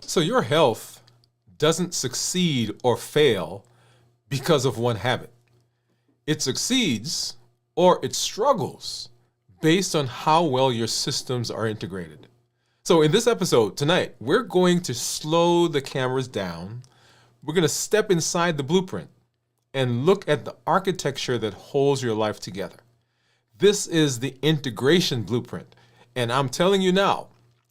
So your health doesn't succeed or fail because of one habit. It succeeds or it struggles based on how well your systems are integrated. So in this episode tonight, we're going to slow the cameras down. We're going to step inside the blueprint and look at the architecture that holds your life together. This is the integration blueprint. And I'm telling you now,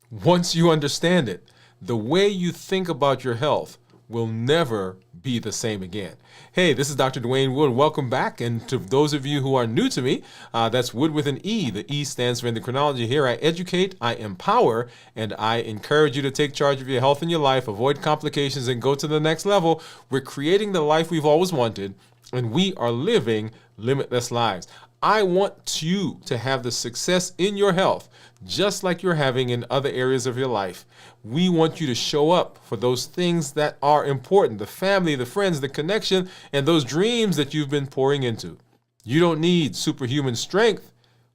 once you understand it, the way you think about your health will never be the same again. Hey, this is Dr. Dwain Woode. Welcome back. And to those of you who are new to me, that's Wood with an E. The E stands for endocrinology. Here I educate, I empower, and I encourage you to take charge of your health and your life, avoid complications, and go to the next level. We're creating the life we've always wanted, and we are living limitless lives. I want you to have the success in your health, just like you're having in other areas of your life. We want you to show up for those things that are important, the family, the friends, the connection, and those dreams that you've been pouring into. You don't need superhuman strength.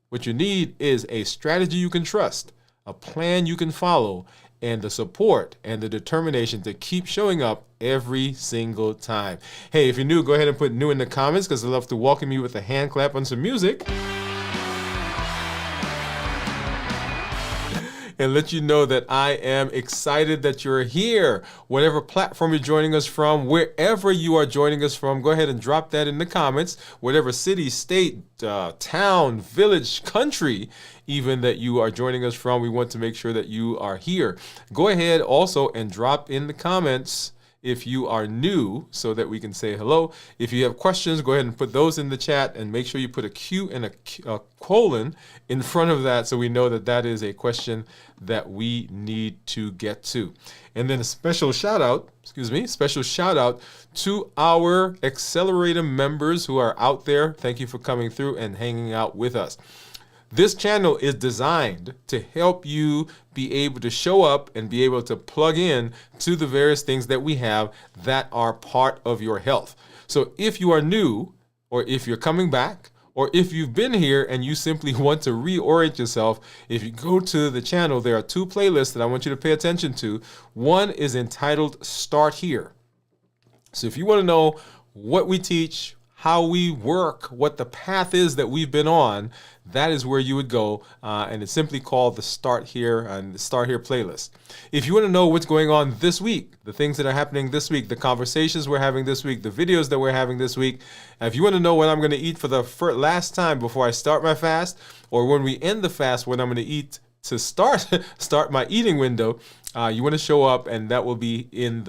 What you need is a strategy you can trust, a plan you can follow, and the support and the determination to keep showing up every single time. Hey, if you're new, go ahead and put new in the comments because I'd love to welcome you with a hand clap on some music. And let you know that I am excited that you're here. Whatever platform you're joining us from, wherever you are joining us from, go ahead and drop that in the comments. Whatever city, state, town, village, country, even that you are joining us from, we want to make sure that you are here. Go ahead also and drop in the comments if you are new so that we can say hello. If you have questions, go ahead and put those in the chat and make sure you put a Q and a colon in front of that so we know that that is a question that we need to get to. And then a special shout out to our Accelerator members who are out there. Thank you for coming through and hanging out with us. This channel is designed to help you be able to show up and be able to plug in to the various things that we have that are part of your health. So if you are new, or if you're coming back, or if you've been here and you simply want to reorient yourself, if you go to the channel, there are two playlists that I want you to pay attention to. One is entitled Start Here. So if you want to know what we teach, how we work, what the path is that we've been on, that is where you would go, and it's simply called the Start Here and the Start Here playlist. If you want to know what's going on this week, the things that are happening this week, the conversations we're having this week, the videos that we're having this week, if you want to know what I'm going to eat for the last time before I start my fast, or when we end the fast, what I'm going to eat to start my eating window, you want to show up, and that will be in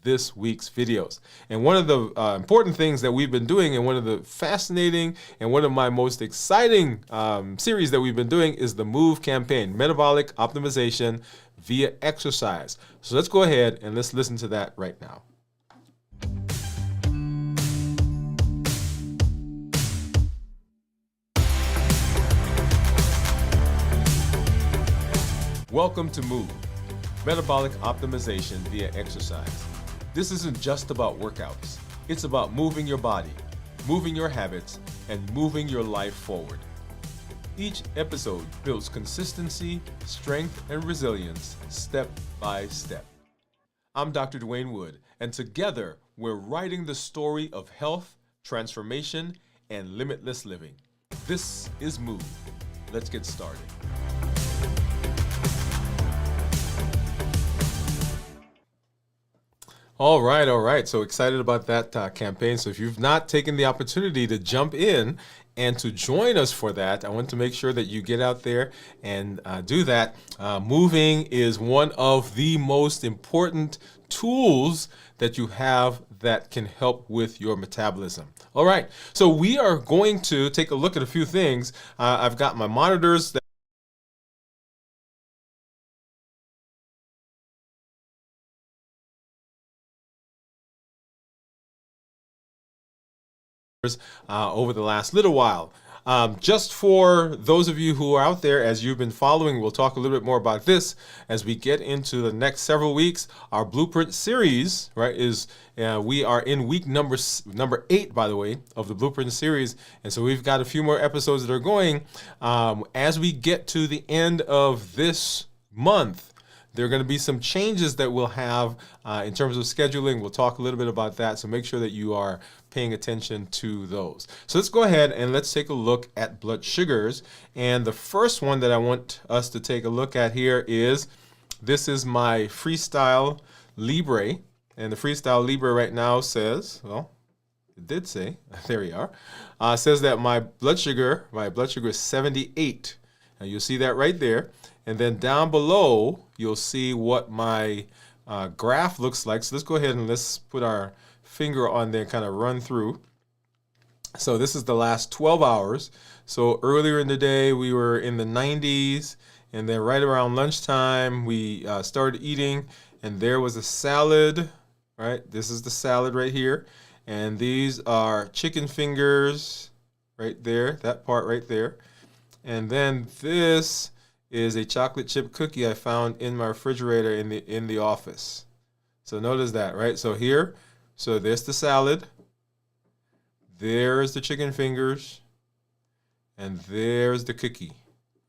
this week's videos. And one of the important things that we've been doing, and one of the fascinating and one of my most exciting series that we've been doing is the MOVE campaign, Metabolic Optimization via Exercise. So let's go ahead and let's listen to that right now. Welcome to MOVE, Metabolic Optimization via Exercise. This isn't just about workouts. It's about moving your body, moving your habits, and moving your life forward. Each episode builds consistency, strength, and resilience step by step. I'm Dr. Dwain Woode, and together we're writing the story of health, transformation, and limitless living. This is MOVE. Let's get started. All right. So excited about that campaign. So if you've not taken the opportunity to jump in and to join us for that, I want to make sure that you get out there and do that. Moving is one of the most important tools that you have that can help with your metabolism. All right. So we are going to take a look at a few things. I've got my monitors that over the last little while. Just for those of you who are out there, as you've been following, we'll talk a little bit more about this as we get into the next several weeks. Our Blueprint series, right, is we are in week number 8, by the way, of the Blueprint series. And so we've got a few more episodes that are going. As we get to the end of this month, There are going to be some changes that we'll have in terms of scheduling. We'll talk a little bit about that, so make sure that you are paying attention to those. So let's go ahead and let's take a look at blood sugars. And the first one that I want us to take a look at here is, this is my Freestyle Libre. And the Freestyle Libre right now says, well, it did say, there we are, says that my blood sugar is 78. Now you'll see that right there. And then down below, you'll see what my graph looks like. So let's go ahead and let's put our finger on there and kind of run through. So this is the last 12 hours. So earlier in the day, we were in the 90s. And then right around lunchtime, we started eating. And there was a salad, right? This is the salad right here. And these are chicken fingers right there, that part right there. And then this is a chocolate chip cookie I found in my refrigerator in the office. So notice that, right? So here, so there's the salad, there's the chicken fingers, and there's the cookie,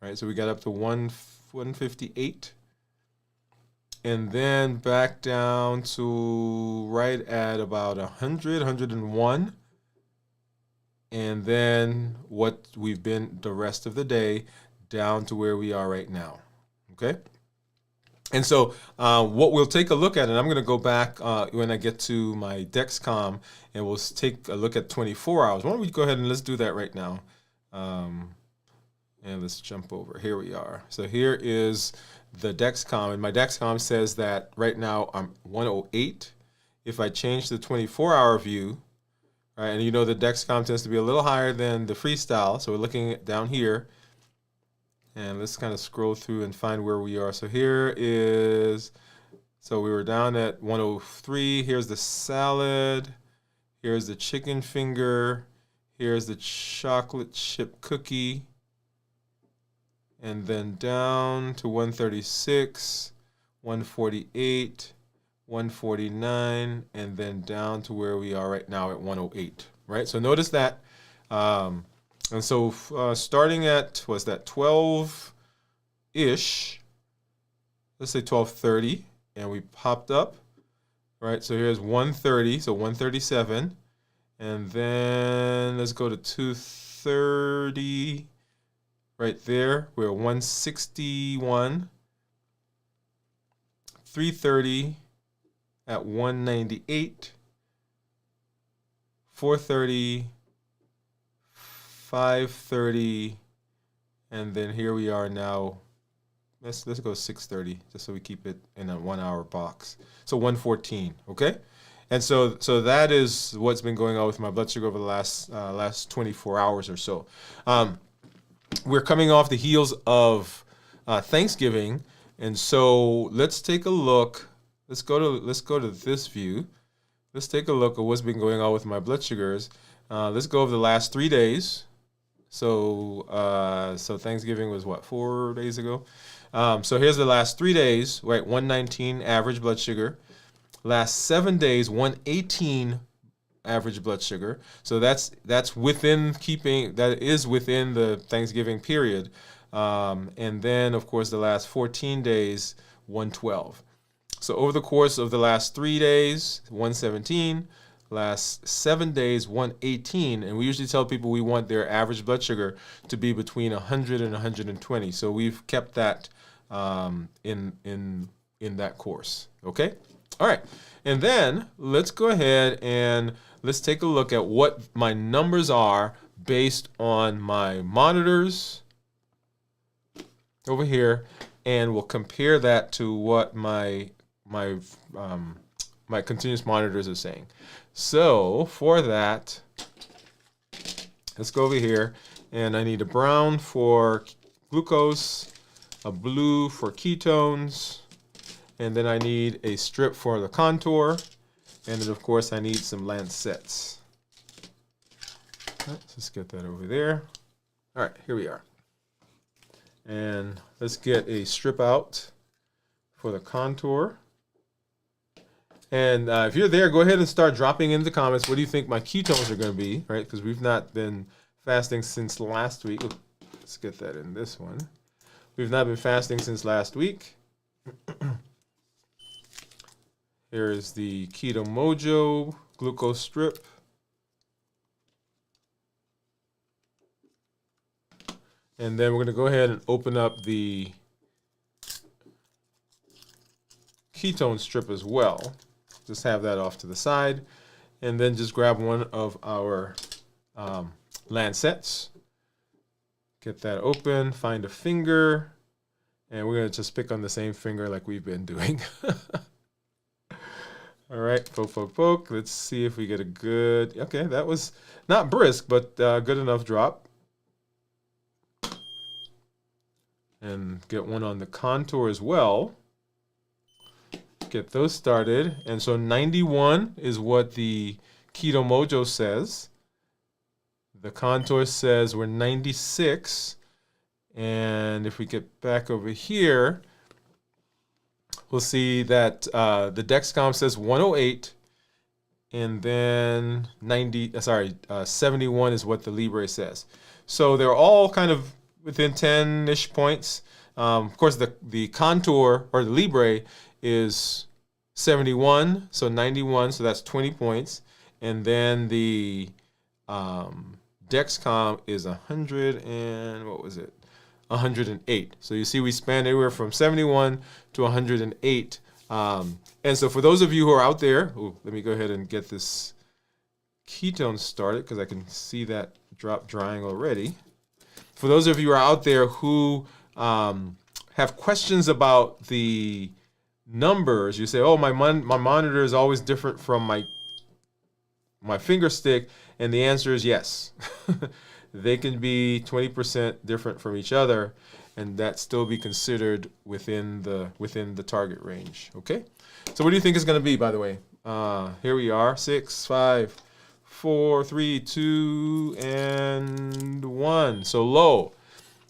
right? So we got up to 158, and then back down to right at about 100, 101, and then what we've been the rest of the day, down to where we are right now, okay? And so what we'll take a look at, and I'm going to go back when I get to my Dexcom, and we'll take a look at 24 hours. Why don't we go ahead and let's do that right now. And let's jump over. Here we are. So here is the Dexcom, and my Dexcom says that right now I'm 108. If I change the 24-hour view, right, and you know the Dexcom tends to be a little higher than the Freestyle, so we're looking at down here. And let's kind of scroll through and find where we are. So here is, so we were down at 103. Here's the salad. Here's the chicken finger. Here's the chocolate chip cookie. And then down to 136, 148, 149, and then down to where we are right now at 108, right? So notice that. And so starting at, was that 12-ish, let's say 12:30, and we popped up, right? So here's 130, so 137, and then let's go to 230, right there, we're 161, 330 at 198, 430, 530, and then here we are now. Let's go 630, just so we keep it in a 1 hour box. So 114, okay? And so that is what's been going on with my blood sugar over the last 24 hours or so. We're coming off the heels of Thanksgiving, and so let's take a look. Let's go to this view. Let's take a look at what's been going on with my blood sugars. Let's go over the last 3 days. So Thanksgiving was what, 4 days ago? So here's the last 3 days, right? 119 average blood sugar. Last 7 days, 118 average blood sugar. So that's within that is within the Thanksgiving period. And then of course the last 14 days, 112. So over the course of the last 3 days, 117. Last 7 days, 118, and we usually tell people we want their average blood sugar to be between 100 and 120. So we've kept that in that course. Okay, all right, and then let's go ahead and let's take a look at what my numbers are based on my monitors over here, and we'll compare that to what my continuous monitors are saying. So for that, let's go over here, and I need a brown for glucose, a blue for ketones, and then I need a strip for the contour, and then of course I need some lancets. Right, let's get that over there. All right, here we are. And let's get a strip out for the contour. And if you're there, go ahead and start dropping in the comments. What do you think my ketones are going to be, right? Because we've not been fasting since last week. Let's get that in this one. We've not been fasting since last week. Here is the Keto Mojo glucose strip. And then we're going to go ahead and open up the ketone strip as well. Just have that off to the side. And then just grab one of our lancets. Get that open, find a finger, and we're going to just pick on the same finger like we've been doing. All right, poke, poke, poke. Let's see if we get a good, okay, that was not brisk, but good enough drop. And get one on the contour as well. Get those started. And so 91 is what the Keto Mojo says. The contour says we're 96. And if we get back over here, we'll see that the Dexcom says 108. And then 71 is what the Libre says. So they're all kind of within 10-ish points. Of course, the contour or the Libre is 71, so 91, so that's 20 points. And then the Dexcom is 100 and what was it? 108. So you see we span anywhere from 71 to 108. And so for those of you who are out there, let me go ahead and get this ketone started because I can see that drop drying already. For those of you who are out there who have questions about the numbers, you say, oh, my monitor is always different from my finger stick, and the answer is yes. They can be 20% different from each other, and that still be considered within the target range. Okay, so what do you think is going to be, by the way? Here we are, 6, 5, 4, 3, 2, and 1. So low.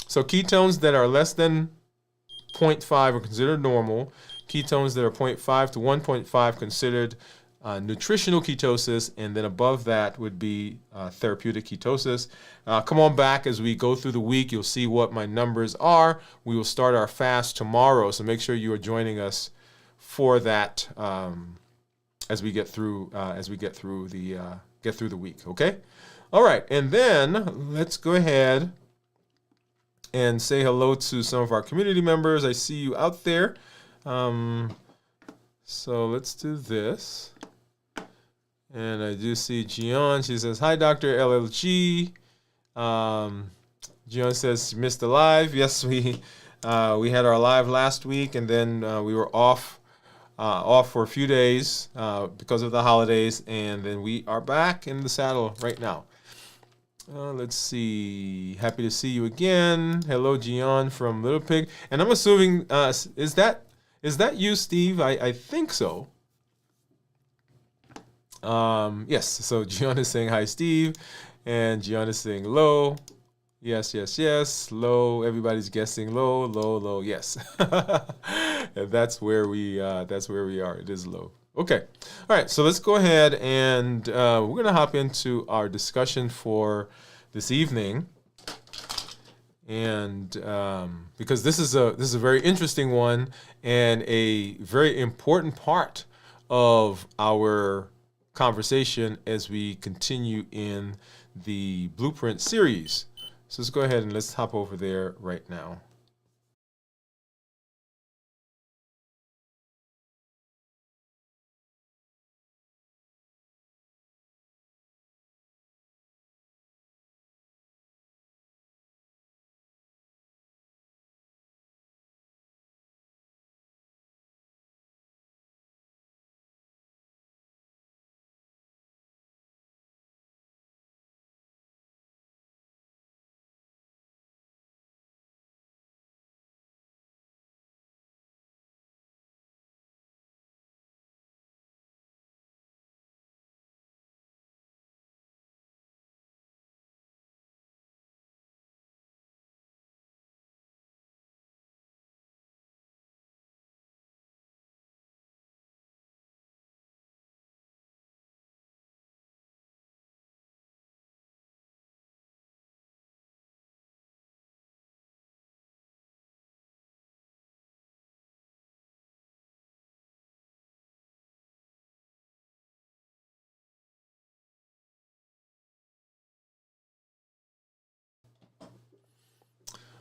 So ketones that are less than 0.5 are considered normal. Ketones that are 0.5 to 1.5 considered nutritional ketosis, and then above that would be therapeutic ketosis. Come on back as we go through the week. You'll see what my numbers are. We will start our fast tomorrow, so make sure you are joining us for that as we get through the week. Okay. All right, and then let's go ahead and say hello to some of our community members. I see you out there. So let's do this. And I do see Gian. She says, hi, Dr. LLG. Gian says, missed the live. Yes, we had our live last week, and then we were off for a few days because of the holidays, and then we are back in the saddle right now. Let's see. Happy to see you again. Hello, Gian from Little Pig. And I'm assuming, is that you, Steve? I think so. Yes. So Gian is saying hi, Steve, and Gian is saying low. Yes, yes, yes. Low. Everybody's guessing low, low, low. Yes. And that's where we are. It is low. Okay. All right. So let's go ahead and we're going to hop into our discussion for this evening. And because this is a very interesting one and a very important part of our conversation as we continue in the Blueprint series. So let's go ahead and let's hop over there right now.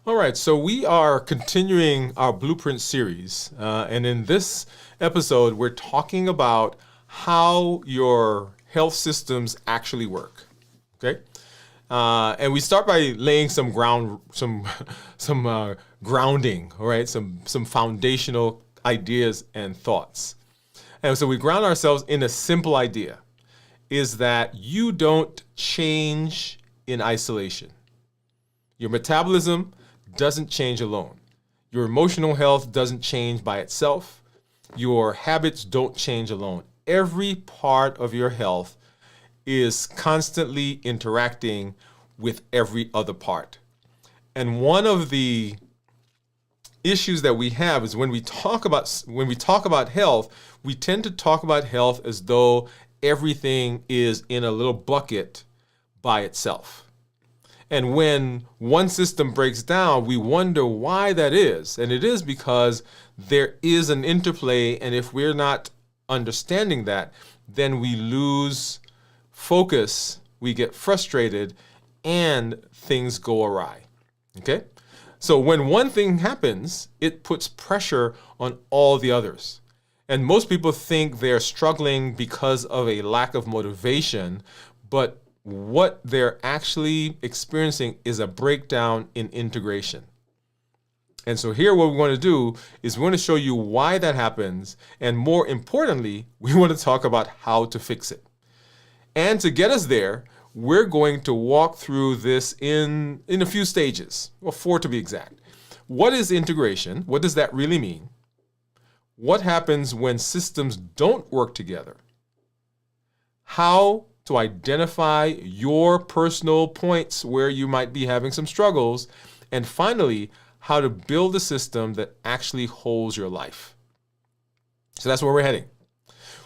All right, so we are continuing our blueprint series. And in this episode, we're talking about how your health systems actually work. Okay? And we start by laying some grounding, all right, some foundational ideas and thoughts. And so we ground ourselves in a simple idea, is that you don't change in isolation. Your metabolism doesn't change alone. Your emotional health doesn't change by itself. Your habits don't change alone. Every part of your health is constantly interacting with every other part. And one of the issues that we have is when we talk about health, we tend to talk about health as though everything is in a little bucket by itself. And when one system breaks down, we wonder why that is. And it is because there is an interplay, and if we're not understanding that, then we lose focus, we get frustrated, and things go awry. Okay? So when one thing happens, it puts pressure on all the others. And most people think they're struggling because of a lack of motivation, but what they're actually experiencing is a breakdown in integration. And so here what we want to do is we want to show you why that happens, and more importantly, we want to talk about how to fix it. And to get us there, we're going to walk through this in a few stages, well, 4 to be exact. What is integration? What does that really mean? What happens when systems don't work together? How to identify your personal points where you might be having some struggles, and finally, how to build a system that actually holds your life. So that's where we're heading.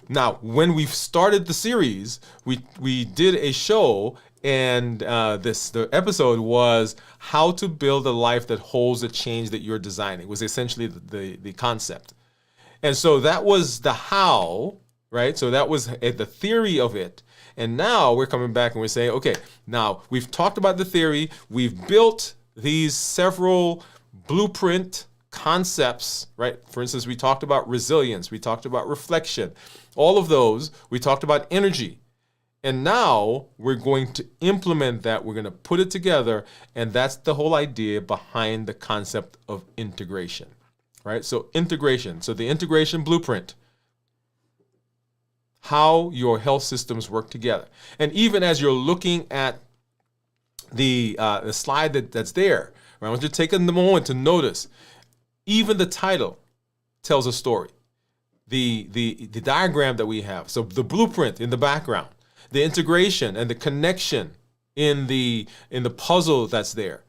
Now, when we started the series, we did a show, and the episode was how to build a life that holds the change that you're designing. It was essentially the concept. And so that was the how, right? So that was the theory of it. And now we're coming back and we're saying, okay, now we've talked about the theory, we've built these several blueprint concepts, right? For instance, we talked about resilience, we talked about reflection, all of those, we talked about energy. And now we're going to implement that, we're going to put it together, and that's the whole idea behind the concept of integration, right? So integration, so the integration blueprint, how your health systems work together. And even as you're looking at the slide that's there, right, I want you to take a moment to notice, even the title tells a story. The diagram that we have, so the blueprint in the background, the integration and the connection in the puzzle that's there.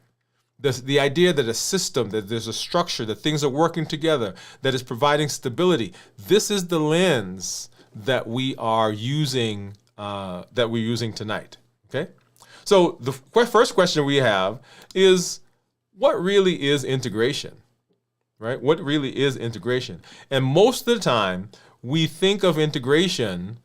The idea that a system, that there's a structure, that things are working together, that is providing stability. This is the lens that we are using, tonight. Okay, so the first question we have is, what really is integration? Right? What really is integration? And most of the time, we think of integration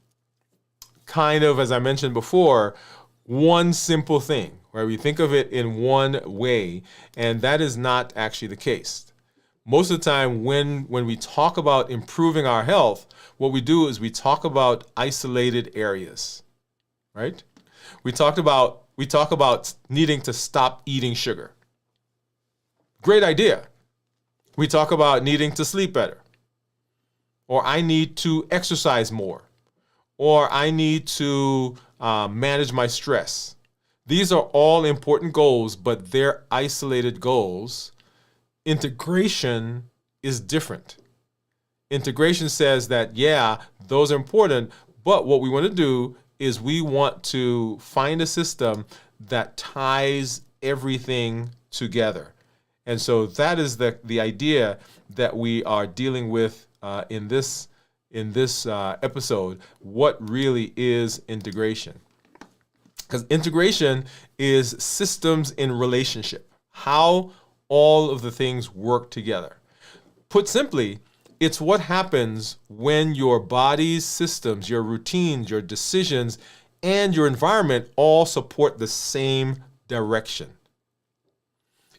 kind of, as I mentioned before, one simple thing, right? We think of it in one way, and that is not actually the case. Most of the time, when we talk about improving our health, what we do is we talk about isolated areas, right? We talk about needing to stop eating sugar. Great idea. We talk about needing to sleep better, or I need to exercise more, or I need to manage my stress. These are all important goals, but they're isolated goals. Integration is different. Integration says that, yeah, those are important, but what we want to do is we want to find a system that ties everything together. And so that is the idea that we are dealing with in this episode. What really is integration? Because integration is systems in relationship, how all of the things work together. Put simply, it's what happens when your body's systems, your routines, your decisions, and your environment all support the same direction.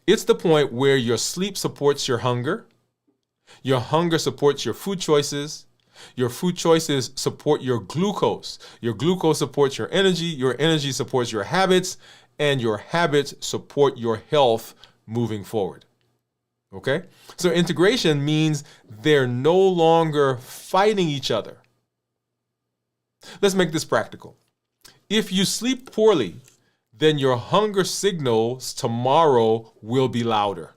It's the point where your sleep supports your hunger supports your food choices support your glucose supports your energy supports your habits, and your habits support your health moving forward. Okay? So integration means they're no longer fighting each other. Let's make this practical. If you sleep poorly, then your hunger signals tomorrow will be louder.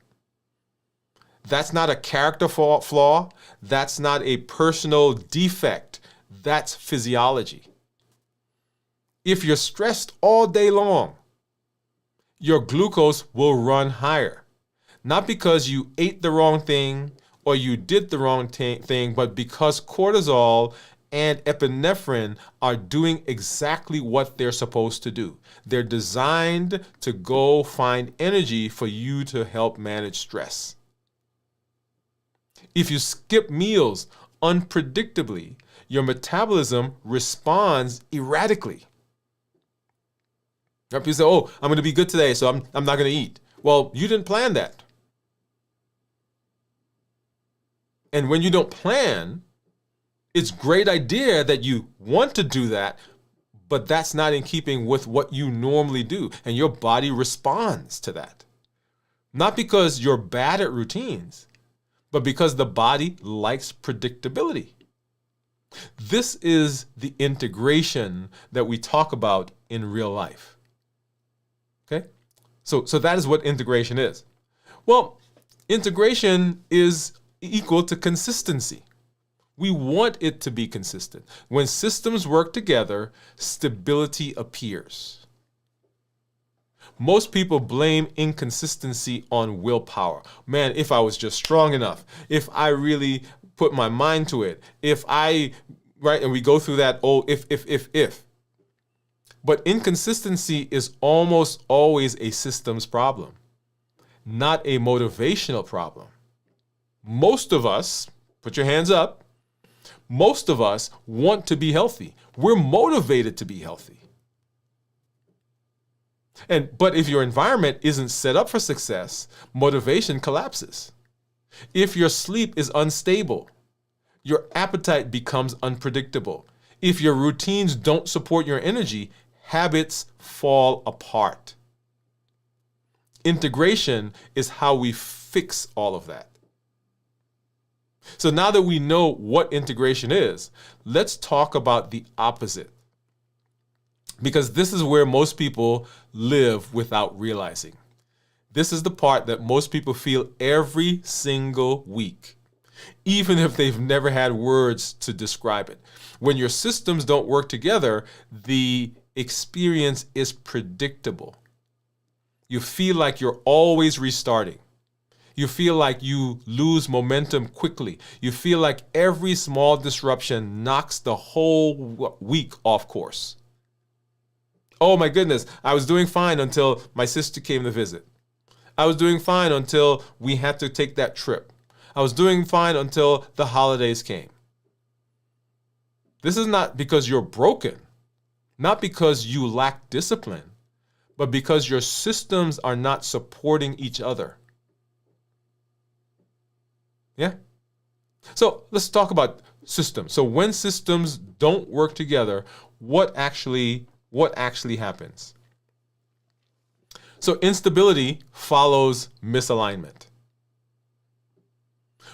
That's not a character flaw. That's not a personal defect. That's physiology. If you're stressed all day long, your glucose will run higher. Not because you ate the wrong thing or you did the wrong thing, but because cortisol and epinephrine are doing exactly what they're supposed to do. They're designed to go find energy for you to help manage stress. If you skip meals unpredictably, your metabolism responds erratically. People say, oh, I'm going to be good today, so I'm not going to eat. Well, you didn't plan that. And when you don't plan, it's a great idea that you want to do that, but that's not in keeping with what you normally do. And your body responds to that. Not because you're bad at routines, but because the body likes predictability. This is the integration that we talk about in real life. Okay? So that is what integration is. Well, integration is equal to consistency. We want it to be consistent. When systems work together, stability appears. Most people blame inconsistency on willpower. Man, if I was just strong enough, if I really put my mind to it, right? And we go through that, if. But inconsistency is almost always a systems problem, not a motivational problem. Most of us, put your hands up, most of us want to be healthy. We're motivated to be healthy. But if your environment isn't set up for success, motivation collapses. If your sleep is unstable, your appetite becomes unpredictable. If your routines don't support your energy, habits fall apart. Integration is how we fix all of that. So now that we know what integration is, let's talk about the opposite. Because this is where most people live without realizing. This is the part that most people feel every single week, even if they've never had words to describe it. When your systems don't work together, the experience is predictable. You feel like you're always restarting. You feel like you lose momentum quickly. You feel like every small disruption knocks the whole week off course. Oh my goodness, I was doing fine until my sister came to visit. I was doing fine until we had to take that trip. I was doing fine until the holidays came. This is not because you're broken, not because you lack discipline, but because your systems are not supporting each other. Yeah? So let's talk about systems. So when systems don't work together, what actually happens? So instability follows misalignment.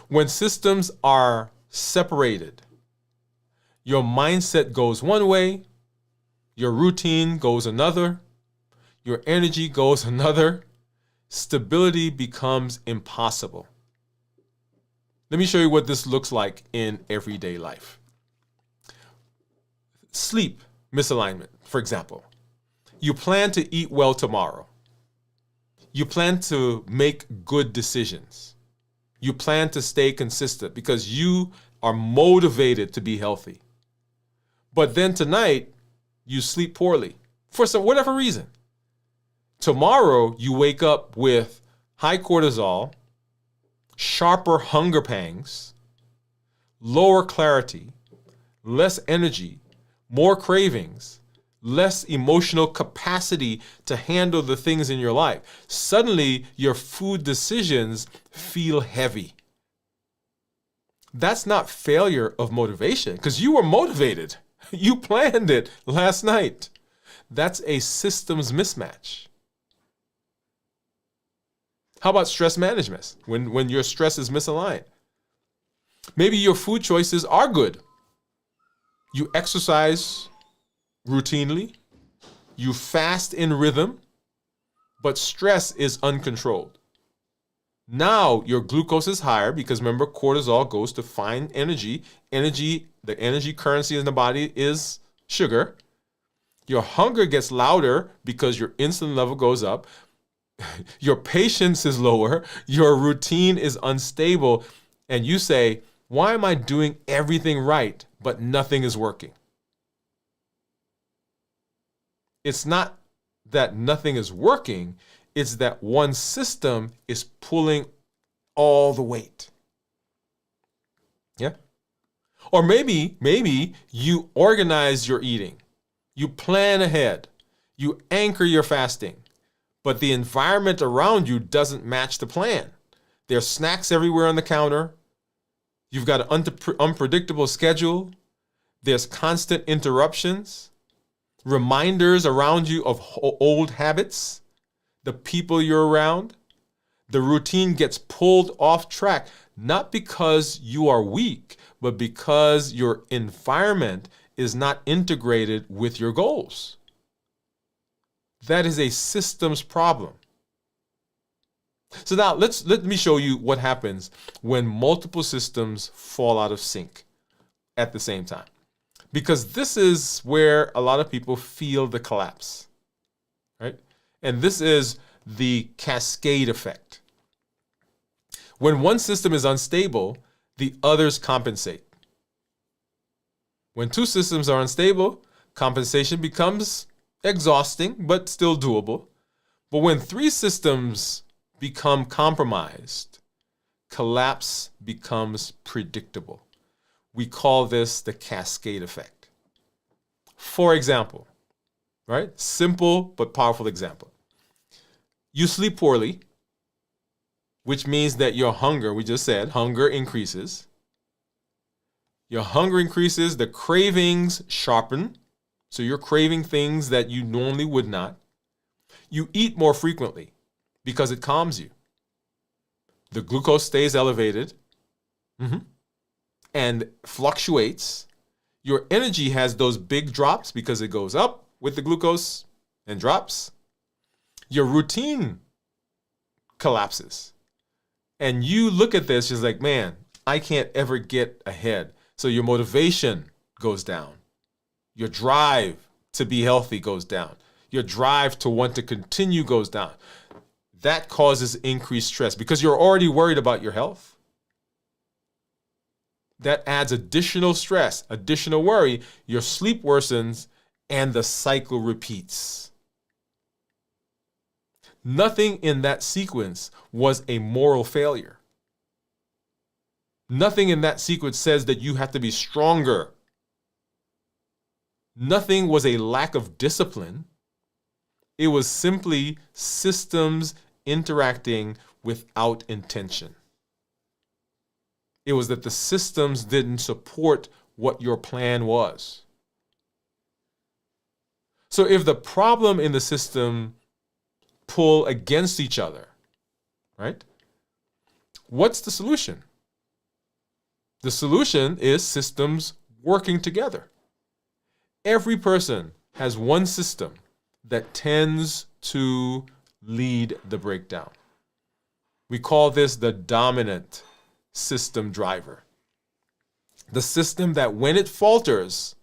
When systems are separated, your mindset goes one way, your routine goes another, your energy goes another. Stability becomes impossible. Let me show you what this looks like in everyday life. Sleep misalignment, for example. You plan to eat well tomorrow. You plan to make good decisions. You plan to stay consistent because you are motivated to be healthy. But then tonight, you sleep poorly for whatever reason. Tomorrow, you wake up with high cortisol, sharper hunger pangs, lower clarity, less energy, more cravings, less emotional capacity to handle the things in your life. Suddenly, your food decisions feel heavy. That's not failure of motivation, because you were motivated. You planned it last night. That's a systems mismatch. How about stress management? When your stress is misaligned. Maybe your food choices are good. You exercise routinely. You fast in rhythm, but stress is uncontrolled. Now your glucose is higher because remember, cortisol goes to find energy. The energy currency in the body is sugar. Your hunger gets louder because your insulin level goes up. Your patience is lower. Your routine is unstable. And you say, why am I doing everything right, but nothing is working? It's not that nothing is working. It's that one system is pulling all the weight. Yeah. Or maybe you organize your eating. You plan ahead. You anchor your fasting. But the environment around you doesn't match the plan. There's snacks everywhere on the counter. You've got an unpredictable schedule. There's constant interruptions. Reminders around you of old habits. The people you're around. The routine gets pulled off track, not because you are weak, but because your environment is not integrated with your goals. That is a systems problem. So now let me show you what happens when multiple systems fall out of sync at the same time. Because this is where a lot of people feel the collapse, right? And this is the cascade effect. When one system is unstable, the others compensate. When two systems are unstable, compensation becomes exhausting, but still doable. But when three systems become compromised, collapse becomes predictable. We call this the cascade effect. For example, right? Simple but powerful example. You sleep poorly, which means that your hunger, we just said, hunger increases. Your hunger increases, the cravings sharpen. So you're craving things that you normally would not. You eat more frequently because it calms you. The glucose stays elevated and fluctuates. Your energy has those big drops because it goes up with the glucose and drops. Your routine collapses. And you look at this, just like, man, I can't ever get ahead. So your motivation goes down. Your drive to be healthy goes down. Your drive to want to continue goes down. That causes increased stress because you're already worried about your health. That adds additional stress, additional worry. Your sleep worsens and the cycle repeats. Nothing in that sequence was a moral failure. Nothing in that sequence says that you have to be stronger. Nothing was a lack of discipline. It was simply systems interacting without intention. It was that the systems didn't support what your plan was. So if the problem in the system pull against each other, right? What's the solution? The solution is systems working together. Every person has one system that tends to lead the breakdown. We call this the dominant system driver. The system that when it falters,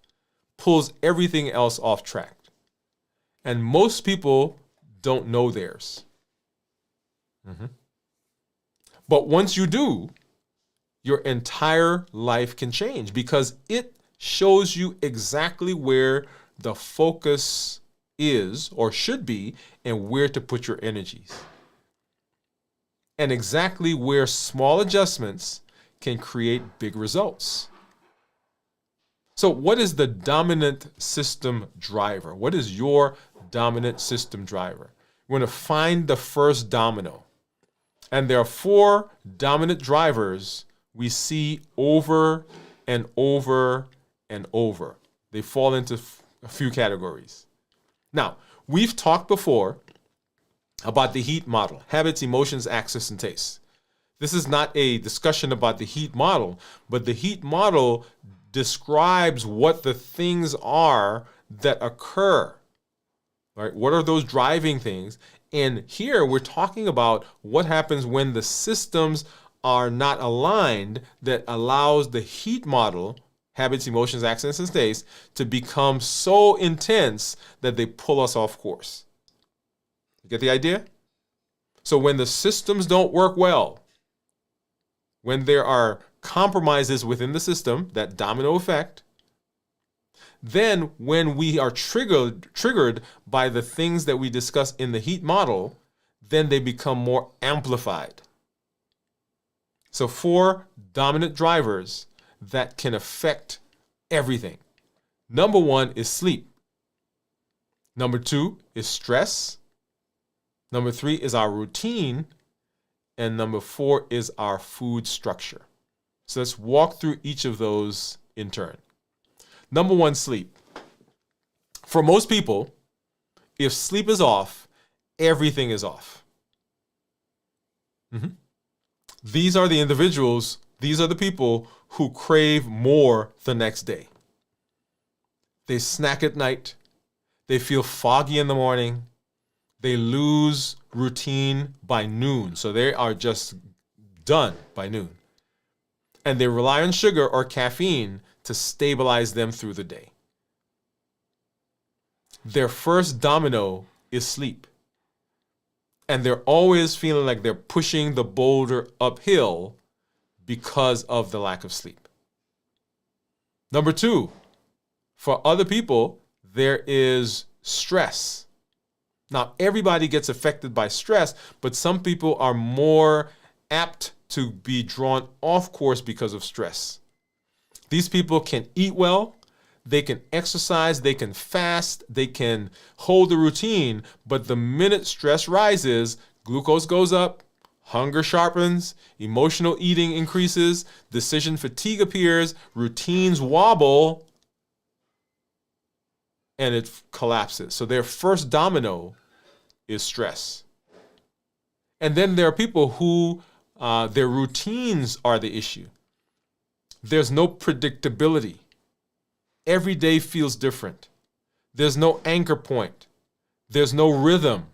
pulls everything else off track. And most people don't know theirs. But once you do, your entire life can change because it shows you exactly where the focus is or should be and where to put your energies. And exactly where small adjustments can create big results. So what is the dominant system driver? What is your dominant system driver? We're going to find the first domino. And there are 4 dominant drivers we see over and over and over. They fall into a few categories. Now, we've talked before about the heat model: habits, emotions, access, and taste. This is not a discussion about the heat model, but the heat model describes what the things are that occur. Right? What are those driving things? And here we're talking about what happens when the systems are not aligned that allows the heat model, habits, emotions, access, and taste, to become so intense that they pull us off course. You get the idea? So when the systems don't work well, when there are compromises within the system, that domino effect, then when we are triggered by the things that we discuss in the heat model, then they become more amplified. So 4 dominant drivers that can affect everything. Number 1 is sleep. Number 2 is stress. Number 3 is our routine. And number 4 is our food structure. So let's walk through each of those in turn. Number 1, sleep. For most people, if sleep is off, everything is off. These are the individuals, these are the people who crave more the next day. They snack at night. They feel foggy in the morning. They lose routine by noon. So they are just done by noon. And they rely on sugar or caffeine to stabilize them through the day. Their first domino is sleep. And they're always feeling like they're pushing the boulder uphill because of the lack of sleep. Number 2, for other people, there is stress. Now, everybody gets affected by stress, but some people are more apt to be drawn off course because of stress. These people can eat well, they can exercise, they can fast, they can hold the routine, but the minute stress rises, glucose goes up, hunger sharpens, emotional eating increases, decision fatigue appears, routines wobble, and it collapses. So their first domino is stress. And then there are people who their routines are the issue. There's no predictability. Every day feels different. There's no anchor point. There's no rhythm.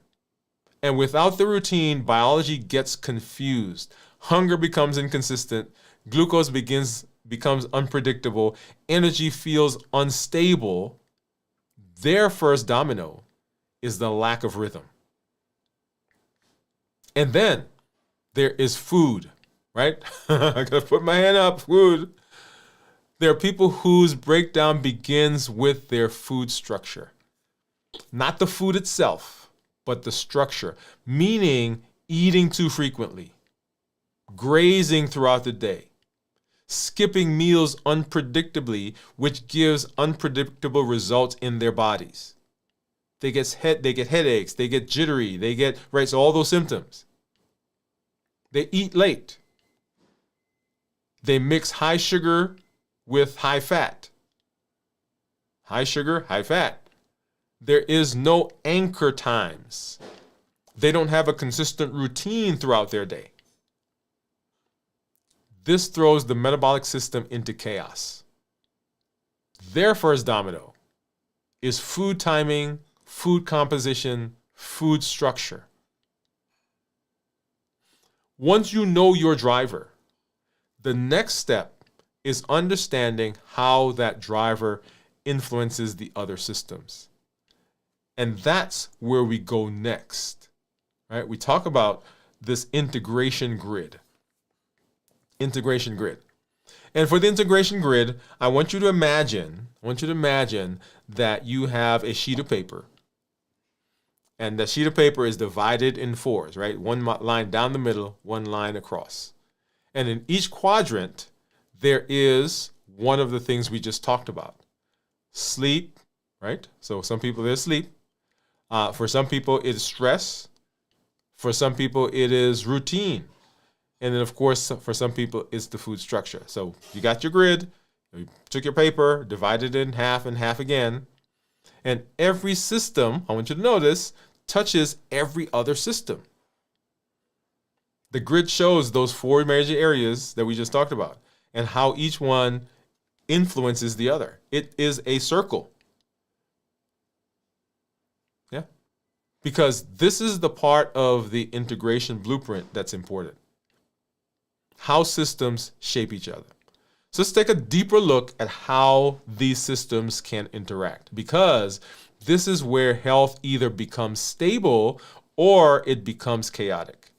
And without the routine, biology gets confused. Hunger becomes inconsistent. Glucose becomes unpredictable. Energy feels unstable. Their first domino is the lack of rhythm. And then there is food, right? I gotta put my hand up, food. There are people whose breakdown begins with their food structure. Not the food itself, but the structure, meaning eating too frequently, grazing throughout the day, skipping meals unpredictably, which gives unpredictable results in their bodies. They get headaches, they get jittery, so all those symptoms. They eat late. They mix high sugar with high fat. High sugar, high fat. There is no anchor times. They don't have a consistent routine throughout their day. This throws the metabolic system into chaos. Their first domino is food timing, food composition, food structure. Once you know your driver, the next step is understanding how that driver influences the other systems. And that's where we go next, right? We talk about this integration grid. Integration grid. And for the integration grid, I want you to imagine that you have a sheet of paper. And the sheet of paper is divided in fours, right? One line down the middle, one line across. And in each quadrant, there is one of the things we just talked about. Sleep, right? So some people, there's sleep. For some people, it is stress. For some people, it is routine. And then, of course, for some people, it's the food structure. So you got your grid, you took your paper, divided it in half and half again. And every system, I want you to notice, touches every other system. The grid shows those 4 major areas that we just talked about and how each one influences the other. It is a circle. Yeah. Because this is the part of the integration blueprint that's important. How systems shape each other. So let's take a deeper look at how these systems can interact, because this is where health either becomes stable or it becomes chaotic.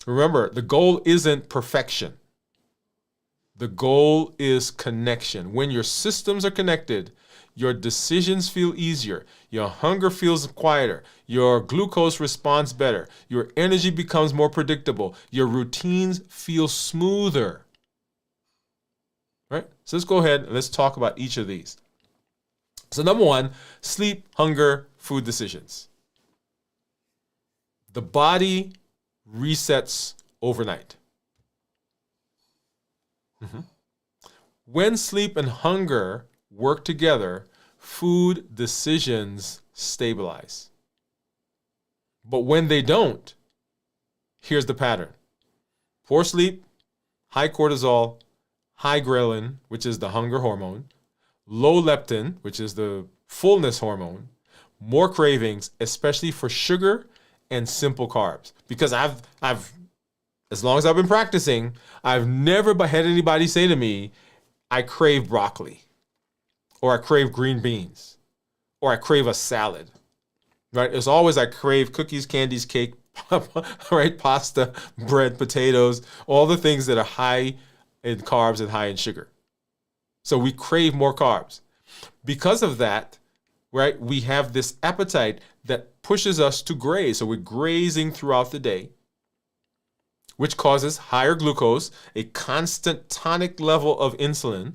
Remember, the goal isn't perfection. The goal is connection. When your systems are connected, your decisions feel easier, your hunger feels quieter, your glucose responds better, your energy becomes more predictable, your routines feel smoother. Right? So let's go ahead and let's talk about each of these. So number 1, sleep, hunger, food decisions. The body resets overnight. When sleep and hunger work together, food decisions stabilize. But when they don't, here's the pattern. Poor sleep, high cortisol, high ghrelin, which is the hunger hormone, low leptin, which is the fullness hormone, more cravings, especially for sugar and simple carbs. Because I've as long as I've been practicing, I've never had anybody say to me, I crave broccoli, or I crave green beans, or I crave a salad, right? It's always I crave cookies, candies, cake, right? Pasta, bread, potatoes, all the things that are high in carbs and high in sugar. So we crave more carbs. Because of that, right, we have this appetite that pushes us to graze. So we're grazing throughout the day, which causes higher glucose, a constant tonic level of insulin.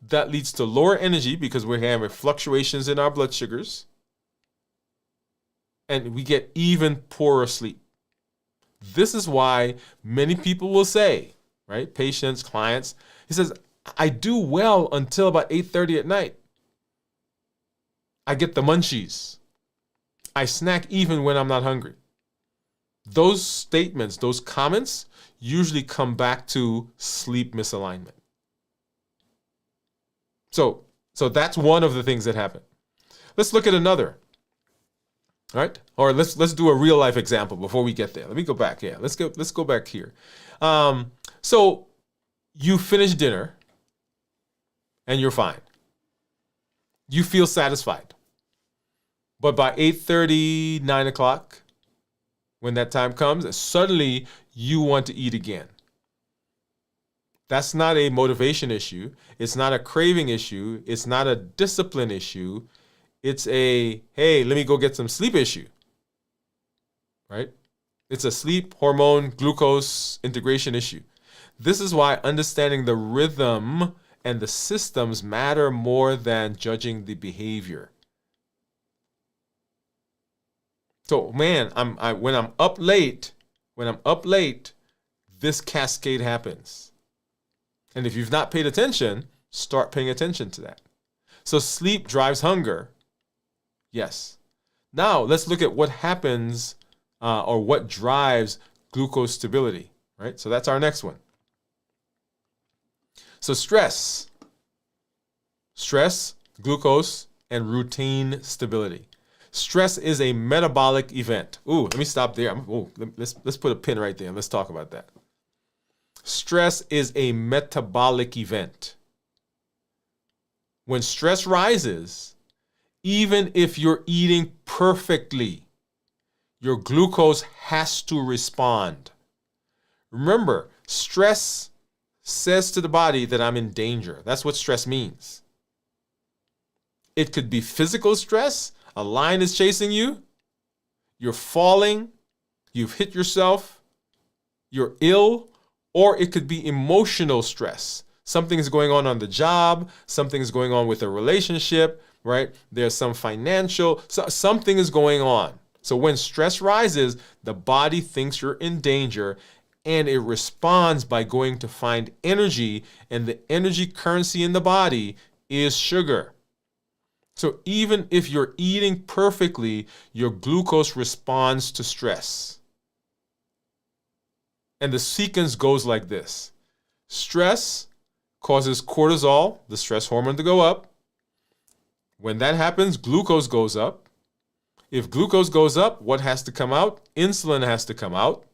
That leads to lower energy because we're having fluctuations in our blood sugars. And we get even poorer sleep. This is why many people will say, right, patients, clients, he says, I do well until about 8:30 at night. I get the munchies. I snack even when I'm not hungry. Those statements, those comments usually come back to sleep misalignment. So that's one of the things that happen. Let's look at another. All right? Or let's do a real life example before we get there. Let me go back. Yeah, let's go back here. So you finish dinner and you're fine. You feel satisfied. But by 8:30, 9 o'clock, when that time comes, suddenly you want to eat again. That's not a motivation issue. It's not a craving issue. It's not a discipline issue. It's a, hey, let me go get some sleep issue. Right? It's a sleep, hormone, glucose integration issue. This is why understanding the rhythm and the systems matter more than judging the behavior. So, man, when I'm up late, this cascade happens. And if you've not paid attention, start paying attention to that. So sleep drives hunger. Yes. Now let's look at what happens or what drives glucose stability, right? So that's our next one. So stress, glucose, and routine stability. Stress is a metabolic event. Ooh, let me stop there. Let's put a pin right there and let's talk about that. Stress is a metabolic event. When stress rises, even if you're eating perfectly, your glucose has to respond. Remember, stress says to the body that I'm in danger. That's what stress means. It could be physical stress. A lion is chasing you. You're falling. You've hit yourself. You're ill. Or it could be emotional stress. Something is going on the job. Something is going on with a relationship, right? There's some financial, something is going on. So when stress rises, the body thinks you're in danger and it responds by going to find energy, and the energy currency in the body is sugar. So even if you're eating perfectly, your glucose responds to stress. And the sequence goes like this. Stress causes cortisol, the stress hormone, to go up. When that happens, glucose goes up. If glucose goes up, what has to come out? Insulin has to come out.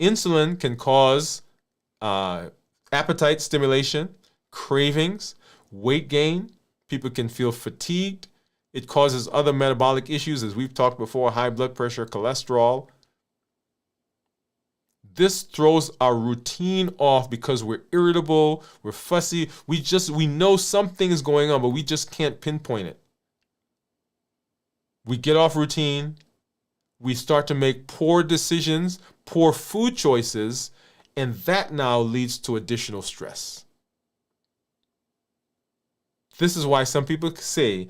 Insulin can cause appetite stimulation, cravings, weight gain. People can feel fatigued. It causes other metabolic issues, as we've talked before, high blood pressure, cholesterol. This throws our routine off because we're irritable, we're fussy. We know something is going on, but we just can't pinpoint it. We get off routine. We start to make poor decisions, poor food choices, and that now leads to additional stress. This is why some people say,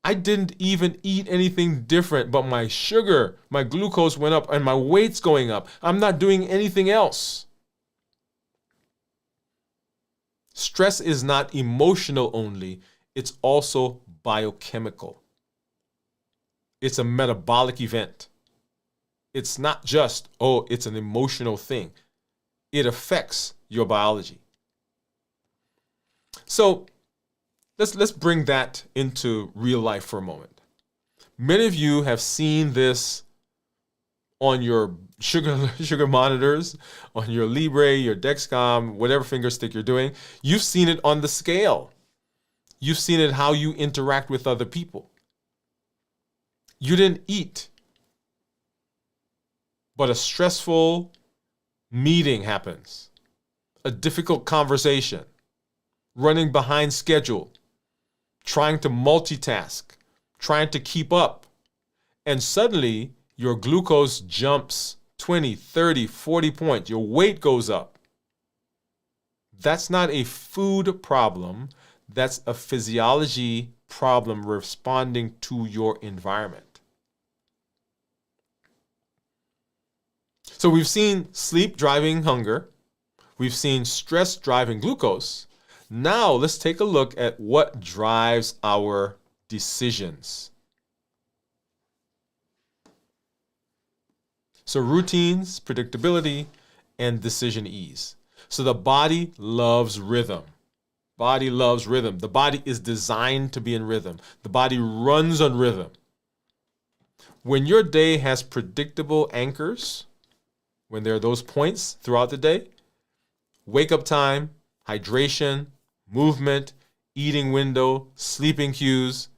I didn't even eat anything different, but my sugar, my glucose went up and my weight's going up. I'm not doing anything else. Stress is not emotional only, it's also biochemical. It's a metabolic event. It's not just, it's an emotional thing. It affects your biology. So let's bring that into real life for a moment. Many of you have seen this on your sugar monitors, on your Libre, your Dexcom, whatever finger stick you're doing. You've seen it on the scale. You've seen it how you interact with other people. You didn't eat, but a stressful meeting happens, a difficult conversation, running behind schedule, trying to multitask, trying to keep up, and suddenly your glucose jumps 20, 30, 40 points. Your weight goes up. That's not a food problem. That's a physiology problem responding to your environment. So we've seen sleep driving hunger. We've seen stress driving glucose. Now let's take a look at what drives our decisions. So routines, predictability, and decision ease. So the body loves rhythm. Body loves rhythm. The body is designed to be in rhythm. The body runs on rhythm. When your day has predictable anchors, when there are those points throughout the day, wake up time, hydration, movement, eating window, sleeping cues,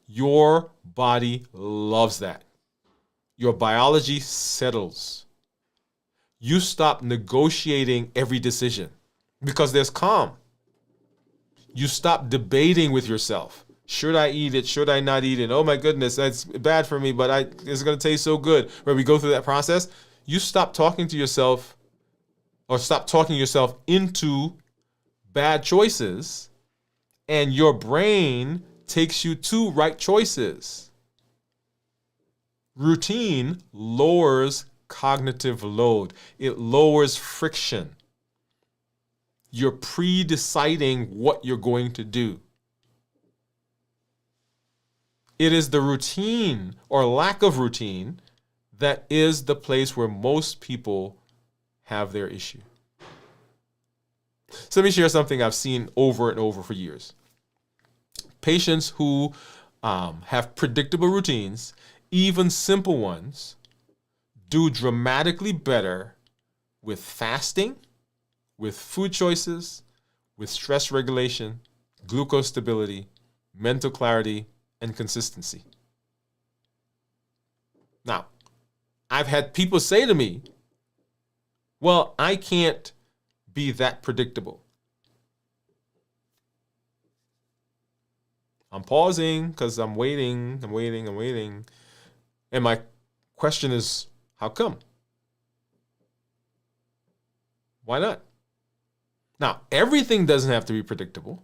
your body loves that. Your biology settles. You stop negotiating every decision because there's calm. You stop debating with yourself. Should I eat it? Should I not eat it? Oh my goodness, that's bad for me, but it's going to taste so good. Where we go through that process, you stop talking to yourself or stop talking yourself into bad choices, and your brain takes you to right choices. Routine lowers cognitive load. It lowers friction. You're pre-deciding what you're going to do. It is the routine or lack of routine that is the place where most people have their issue. So let me share something I've seen over and over for years. Patients who have predictable routines, even simple ones, do dramatically better with fasting, with food choices, with stress regulation, glucose stability, mental clarity, and consistency. Now, I've had people say to me, well, I can't be that predictable. I'm pausing because I'm waiting. And my question is, how come? Why not? Now, everything doesn't have to be predictable,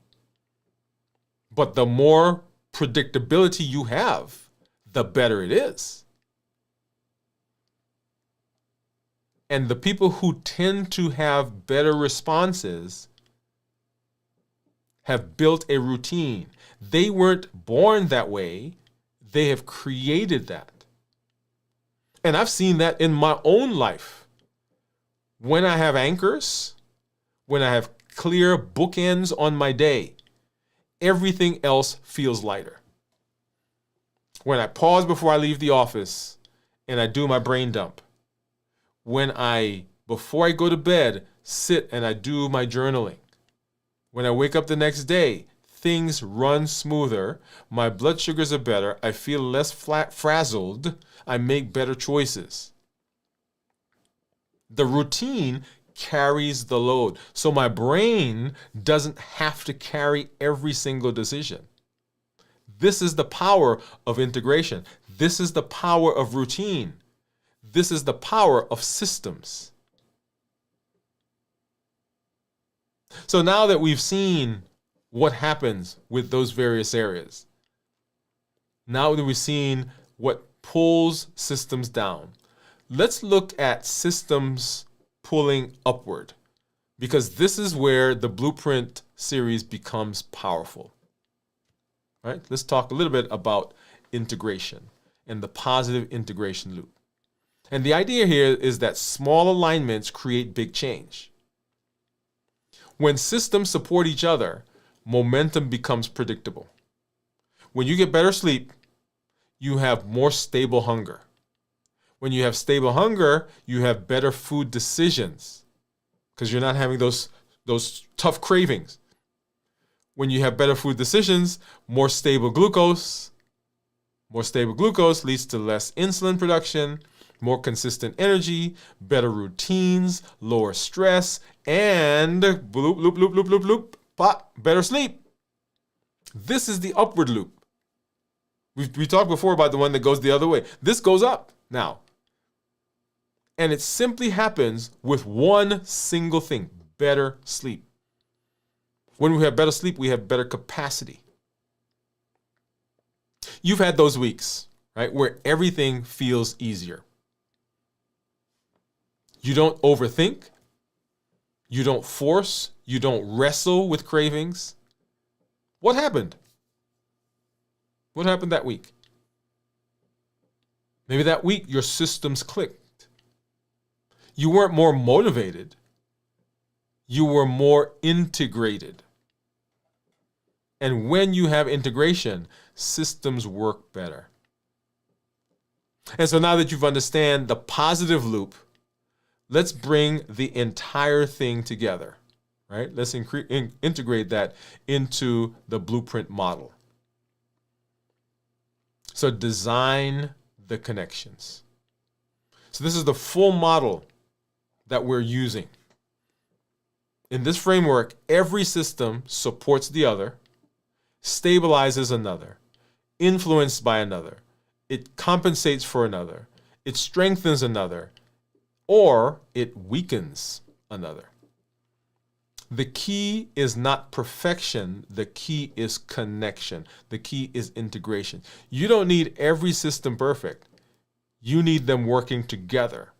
but the more predictability you have, the better it is. And the people who tend to have better responses have built a routine. They weren't born that way. They have created that. And I've seen that in my own life. When I have anchors, when I have clear bookends on my day, everything else feels lighter. When I pause before I leave the office and I do my brain dump, when before I go to bed, sit and I do my journaling, when I wake up the next day, things run smoother, my blood sugars are better, I feel less frazzled, I make better choices. The routine carries the load. So my brain doesn't have to carry every single decision. This is the power of integration. This is the power of routine. This is the power of systems. So now that we've seen what happens with those various areas, now that we've seen what pulls systems down, let's look at systems pulling upward, because this is where the Blueprint series becomes powerful. All right, let's talk a little bit about integration and the positive integration loop. And the idea here is that small alignments create big change. When systems support each other, momentum becomes predictable. When you get better sleep, you have more stable hunger. When you have stable hunger, you have better food decisions because you're not having those tough cravings. When you have better food decisions, more stable glucose. More stable glucose leads to less insulin production, more consistent energy, better routines, lower stress, and bloop, loop, loop, loop, loop, loop, pop, better sleep. This is the upward loop. We talked before about the one that goes the other way. This goes up now. And it simply happens with one single thing: better sleep. When we have better sleep, we have better capacity. You've had those weeks, right, where everything feels easier. You don't overthink. You don't force. You don't wrestle with cravings. What happened? What happened that week? Maybe that week your systems clicked. You weren't more motivated. You were more integrated. And when you have integration, systems work better. And so now that you've understand the positive loop, let's bring the entire thing together, right? Let's integrate that into the Blueprint model. So design the connections. So this is the full model that we're using. In this framework, every system supports the other, stabilizes another, influenced by another. It compensates for another. It strengthens another, or it weakens another. The key is not perfection. The key is connection. The key is integration. You don't need every system perfect. You need them working together.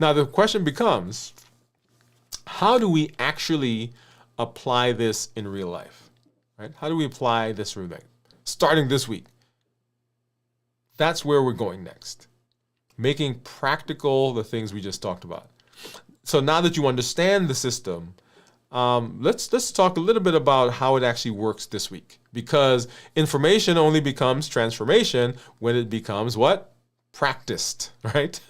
Now, the question becomes, how do we actually apply this in real life? Right? How do we apply this in real life? Starting this week. That's where we're going next. Making practical the things we just talked about. So now that you understand the system, let's talk a little bit about how it actually works this week. Because information only becomes transformation when it becomes what? Practiced, right?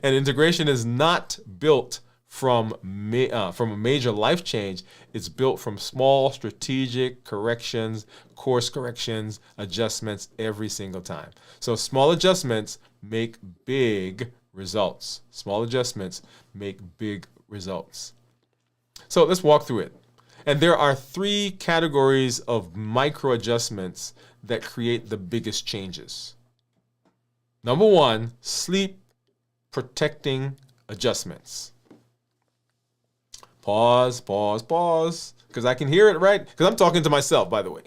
And integration is not built from a major life change. It's built from small strategic corrections, course corrections, adjustments every single time. So small adjustments make big results. Small adjustments make big results. So let's walk through it. And there are 3 categories of micro adjustments that create the biggest changes. Number 1, sleep protecting adjustments. Pause, because I can hear it, right? Because I'm talking to myself, by the way.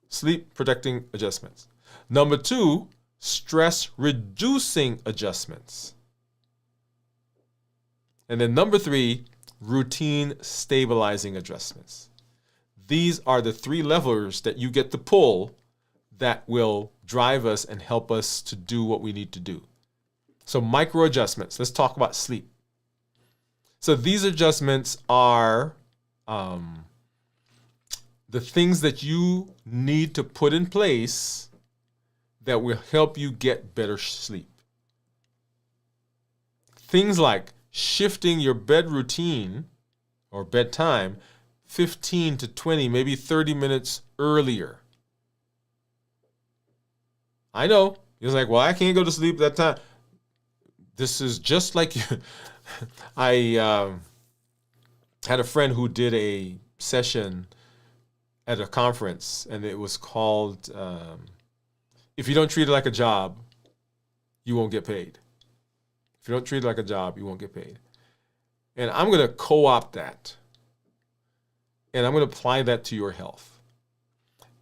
Sleep protecting adjustments. Number 2, stress reducing adjustments. And then number 3, routine stabilizing adjustments. These are the 3 levers that you get to pull that will drive us and help us to do what we need to do. So micro adjustments. Let's talk about sleep. So these adjustments are the things that you need to put in place that will help you get better sleep. Things like shifting your bed routine or bedtime 15 to 20, maybe 30 minutes earlier. I know. It's like, well, I can't go to sleep that time. This is just like I had a friend who did a session at a conference, and it was called, if you don't treat it like a job, you won't get paid. If you don't treat it like a job, you won't get paid. And I'm going to co-opt that. And I'm going to apply that to your health.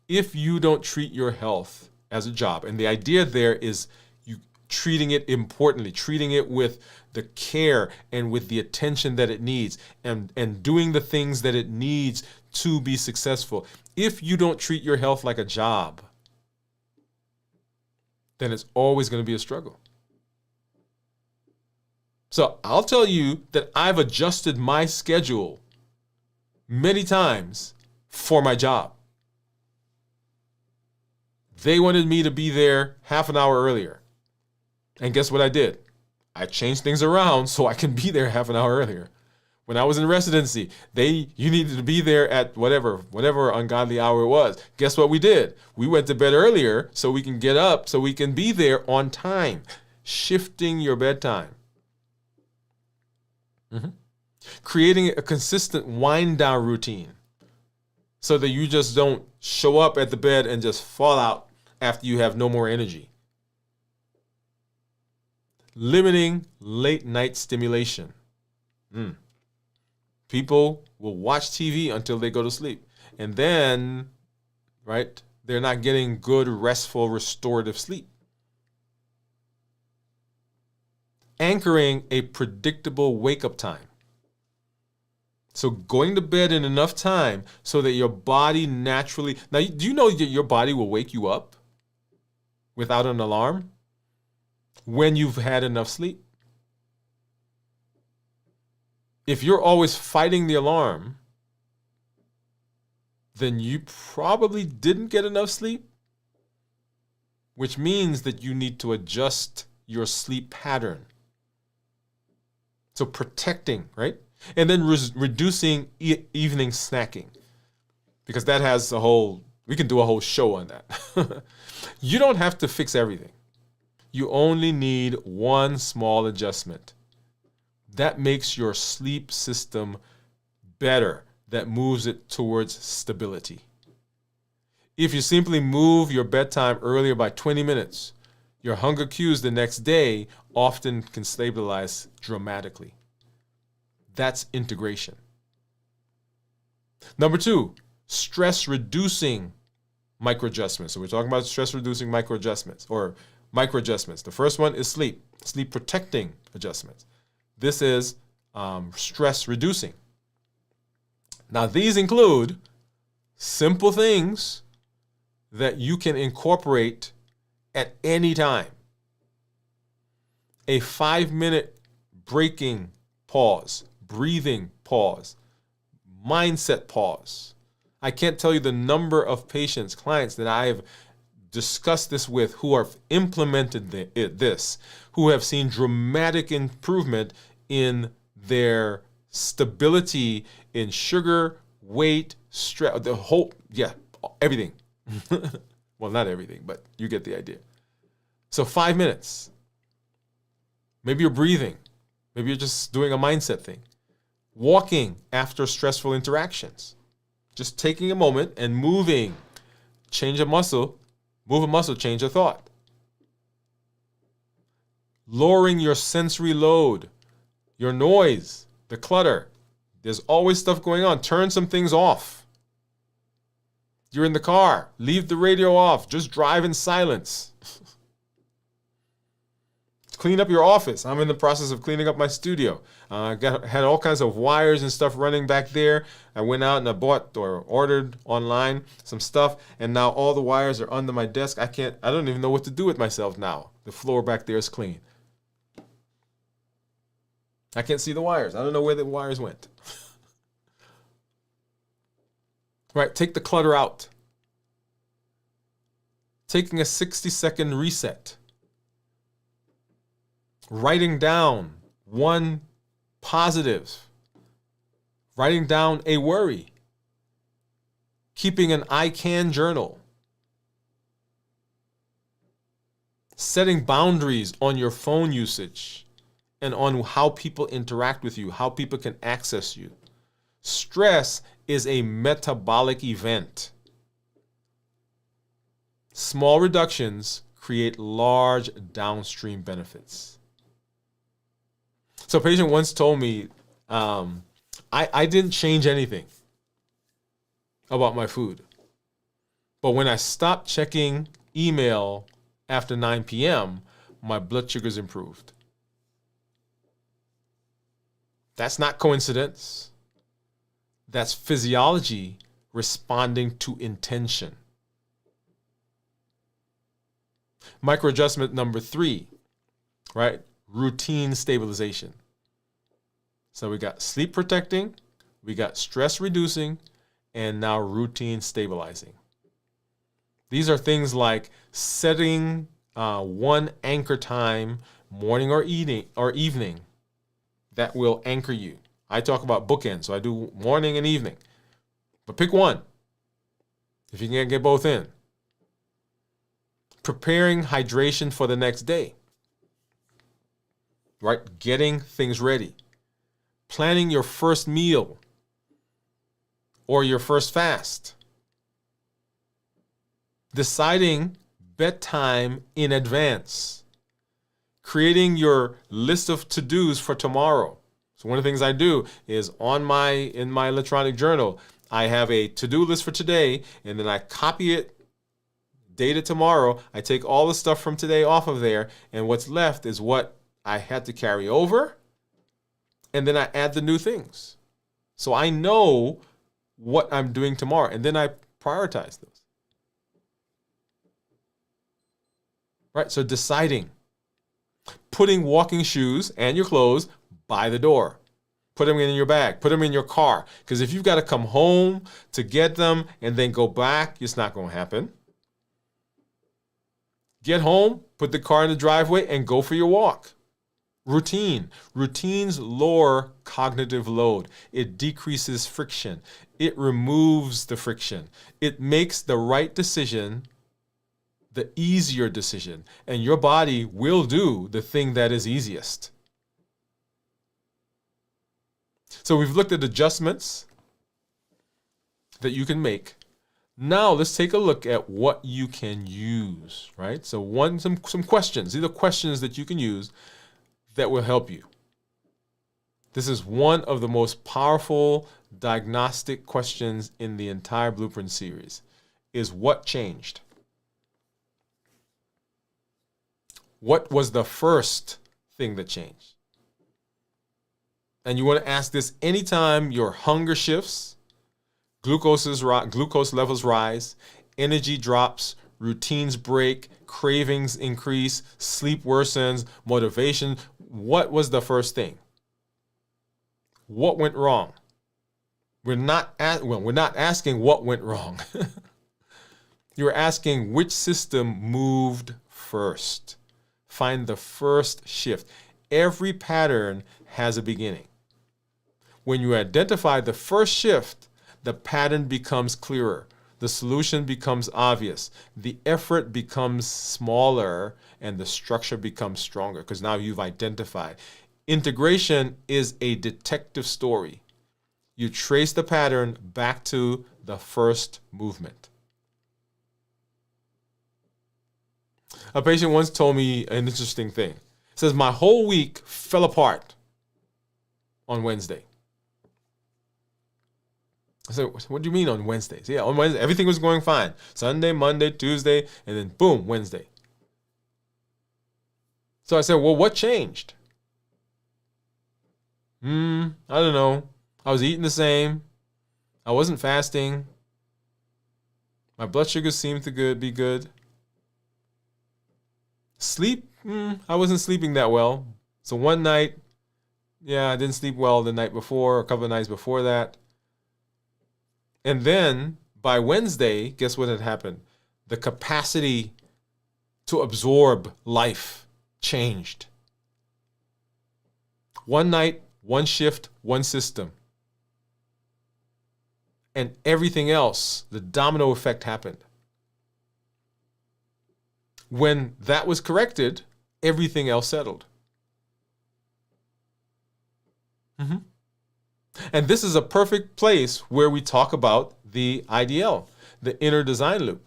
If you don't treat your health as a job, and the idea there is you treating it importantly, treating it with the care and with the attention that it needs, and doing the things that it needs to be successful. If you don't treat your health like a job, then it's always going to be a struggle. So I'll tell you that I've adjusted my schedule many times for my job. They wanted me to be there half an hour earlier. And guess what I did? I changed things around so I can be there half an hour earlier. When I was in residency, you needed to be there at whatever ungodly hour it was. Guess what we did? We went to bed earlier so we can get up, so we can be there on time. Shifting your bedtime. Creating a consistent wind down routine so that you just don't show up at the bed and just fall out after you have no more energy. Limiting late night stimulation. People will watch TV until they go to sleep. And then, right, they're not getting good, restful, restorative sleep. Anchoring a predictable wake-up time. So going to bed in enough time so that your body naturally... Now, do you know that your body will wake you up without an alarm when you've had enough sleep? If you're always fighting the alarm, then you probably didn't get enough sleep, which means that you need to adjust your sleep pattern. So protecting, right? And then reducing evening snacking, because that has we can do a whole show on that. You don't have to fix everything. You only need one small adjustment. That makes your sleep system better, that moves it towards stability. If you simply move your bedtime earlier by 20 minutes, your hunger cues the next day often can stabilize dramatically. That's integration. Number 2, stress reducing micro adjustments. So we're talking about stress reducing micro adjustments or micro adjustments. The first one is sleep protecting adjustments. This is stress reducing. Now, these include simple things that you can incorporate at any time. A 5-minute breaking pause, breathing pause, mindset pause. I can't tell you the number of patients, clients that I've discussed this with who have implemented this, who have seen dramatic improvement in their stability in sugar, weight, stress, everything. Well, not everything, but you get the idea. So 5 minutes. Maybe you're breathing. Maybe you're just doing a mindset thing. Walking after stressful interactions. Just taking a moment and moving. Change a muscle. Move a muscle, change a thought. lowering your sensory load, your noise, the clutter. There's always stuff going on. Turn some things off. You're in the car. Leave the radio off. Just drive in silence. Clean up your office. I'm in the process of cleaning up my studio. Had all kinds of wires and stuff running back there. I went out and I bought or ordered online some stuff, and now all the wires are under my desk. I don't even know what to do with myself now. The floor back there is clean. I can't see the wires. I don't know where the wires went. Right, take the clutter out. Taking a 60-second reset. Writing down one positive. Writing down a worry. Keeping an I can journal. Setting boundaries on your phone usage and on how people interact with you, how people can access you. Stress is a metabolic event. Small reductions create large downstream benefits. So a patient once told me, I didn't change anything about my food. But when I stopped checking email after 9 p.m., my blood sugars improved. That's not coincidence. That's physiology responding to intention. Microadjustment number 3, right? Routine stabilization. So we got sleep protecting, we got stress reducing, and now routine stabilizing. These are things like setting one anchor time, morning or evening, that will anchor you. I talk about bookends, so I do morning and evening. But pick one if you can't get both in. Preparing hydration for the next day. Right? Getting things ready. Planning your first meal or your first fast. Deciding bedtime in advance. Creating your list of to-dos for tomorrow. So one of the things I do is in my electronic journal, I have a to-do list for today, and then I copy it, date it tomorrow. I take all the stuff from today off of there, and what's left is what I had to carry over, and then I add the new things. So I know what I'm doing tomorrow, and then I prioritize those. Right? So deciding. Putting walking shoes and your clothes by the door. Put them in your bag. Put them in your car. Because if you've got to come home to get them and then go back, it's not going to happen. Get home, put the car in the driveway, and go for your walk. Routine. Routines lower cognitive load. It decreases friction. It removes the friction. It makes the right decision the easier decision, and your body will do the thing that is easiest. So we've looked at adjustments that you can make. Now let's take a look at what you can use, right? So some questions. These are questions that you can use that will help you. This is one of the most powerful diagnostic questions in the entire Blueprint series, is what changed? What was the first thing that changed? And you want to ask this anytime your hunger shifts, glucose levels rise, energy drops, routines break, cravings increase, sleep worsens, motivation. What was the first thing? What went wrong? We're not asking what went wrong. You're asking which system moved first. Find the first shift. Every pattern has a beginning. When you identify the first shift, the pattern becomes clearer. The solution becomes obvious. The effort becomes smaller and the structure becomes stronger because now you've identified. Integration is a detective story. You trace the pattern back to the first movement. A patient once told me an interesting thing. It says my whole week fell apart on Wednesday. I said, what do you mean on Wednesdays? Yeah, on Wednesday, everything was going fine. Sunday, Monday, Tuesday, and then boom, Wednesday. So I said, well, what changed? I don't know. I was eating the same. I wasn't fasting. My blood sugar seemed to be good. Sleep, I wasn't sleeping that well. So one night, I didn't sleep well the night before, a couple of nights before that. And then by Wednesday, guess what had happened? The capacity to absorb life changed. One night, one shift, one system. And everything else, the domino effect happened. When that was corrected, everything else settled. And this is a perfect place where we talk about the IDL, the inner design loop,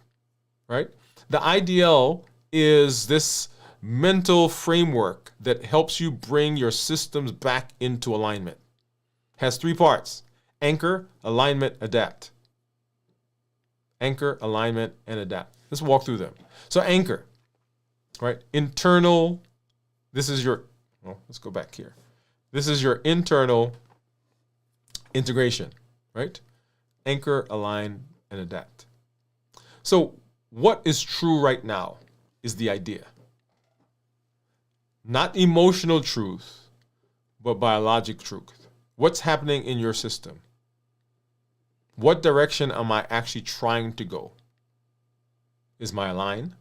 right? The IDL is this mental framework that helps you bring your systems back into alignment. It has 3 parts: anchor, alignment, adapt. Anchor, alignment, and adapt. Let's walk through them. So anchor, right? Internal, this is your, let's go back here. This is your internal integration, right? Anchor, align, and adapt. So what is true right now is the idea. Not emotional truth, but biologic truth. What's happening in your system? What direction am I actually trying to go? Is my align?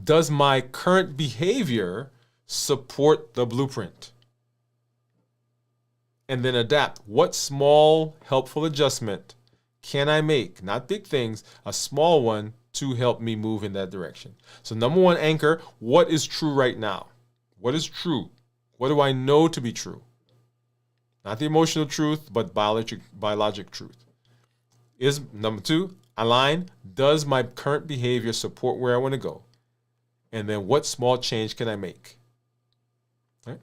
Does my current behavior support the blueprint? And then adapt. What small, helpful adjustment can I make? Not big things, a small one to help me move in that direction. So number 1, anchor. What is true right now? What is true? What do I know to be true? Not the emotional truth, but biologic truth. Is number 2, align. Does my current behavior support where I want to go? And then what small change can I make? Right?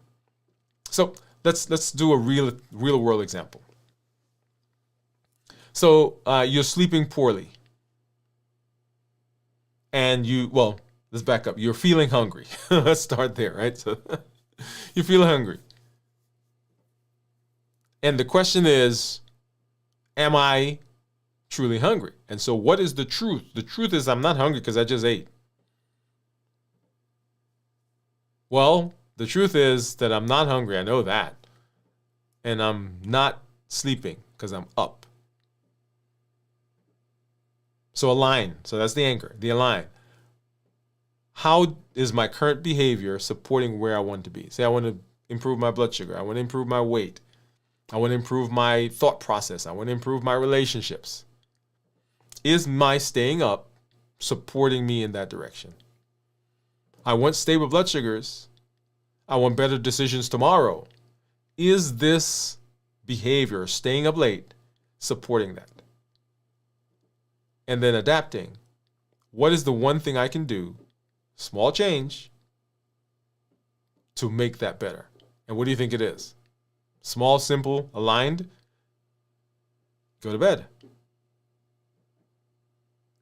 So let's do a real world example. So you're sleeping poorly. And let's back up. You're feeling hungry. Let's start there, right? So you feel hungry. And the question is, am I truly hungry? And so what is the truth? The truth is I'm not hungry because I just ate. Well, the truth is that I'm not hungry. I know that. And I'm not sleeping because I'm up. So align. So that's the anchor, the align. How is my current behavior supporting where I want to be? Say I want to improve my blood sugar. I want to improve my weight. I want to improve my thought process. I want to improve my relationships. Is my staying up supporting me in that direction? I want stable blood sugars. I want better decisions tomorrow. Is this behavior, staying up late, supporting that? And then adapting. What is the one thing I can do, small change, to make that better? And what do you think it is? Small, simple, aligned. Go to bed.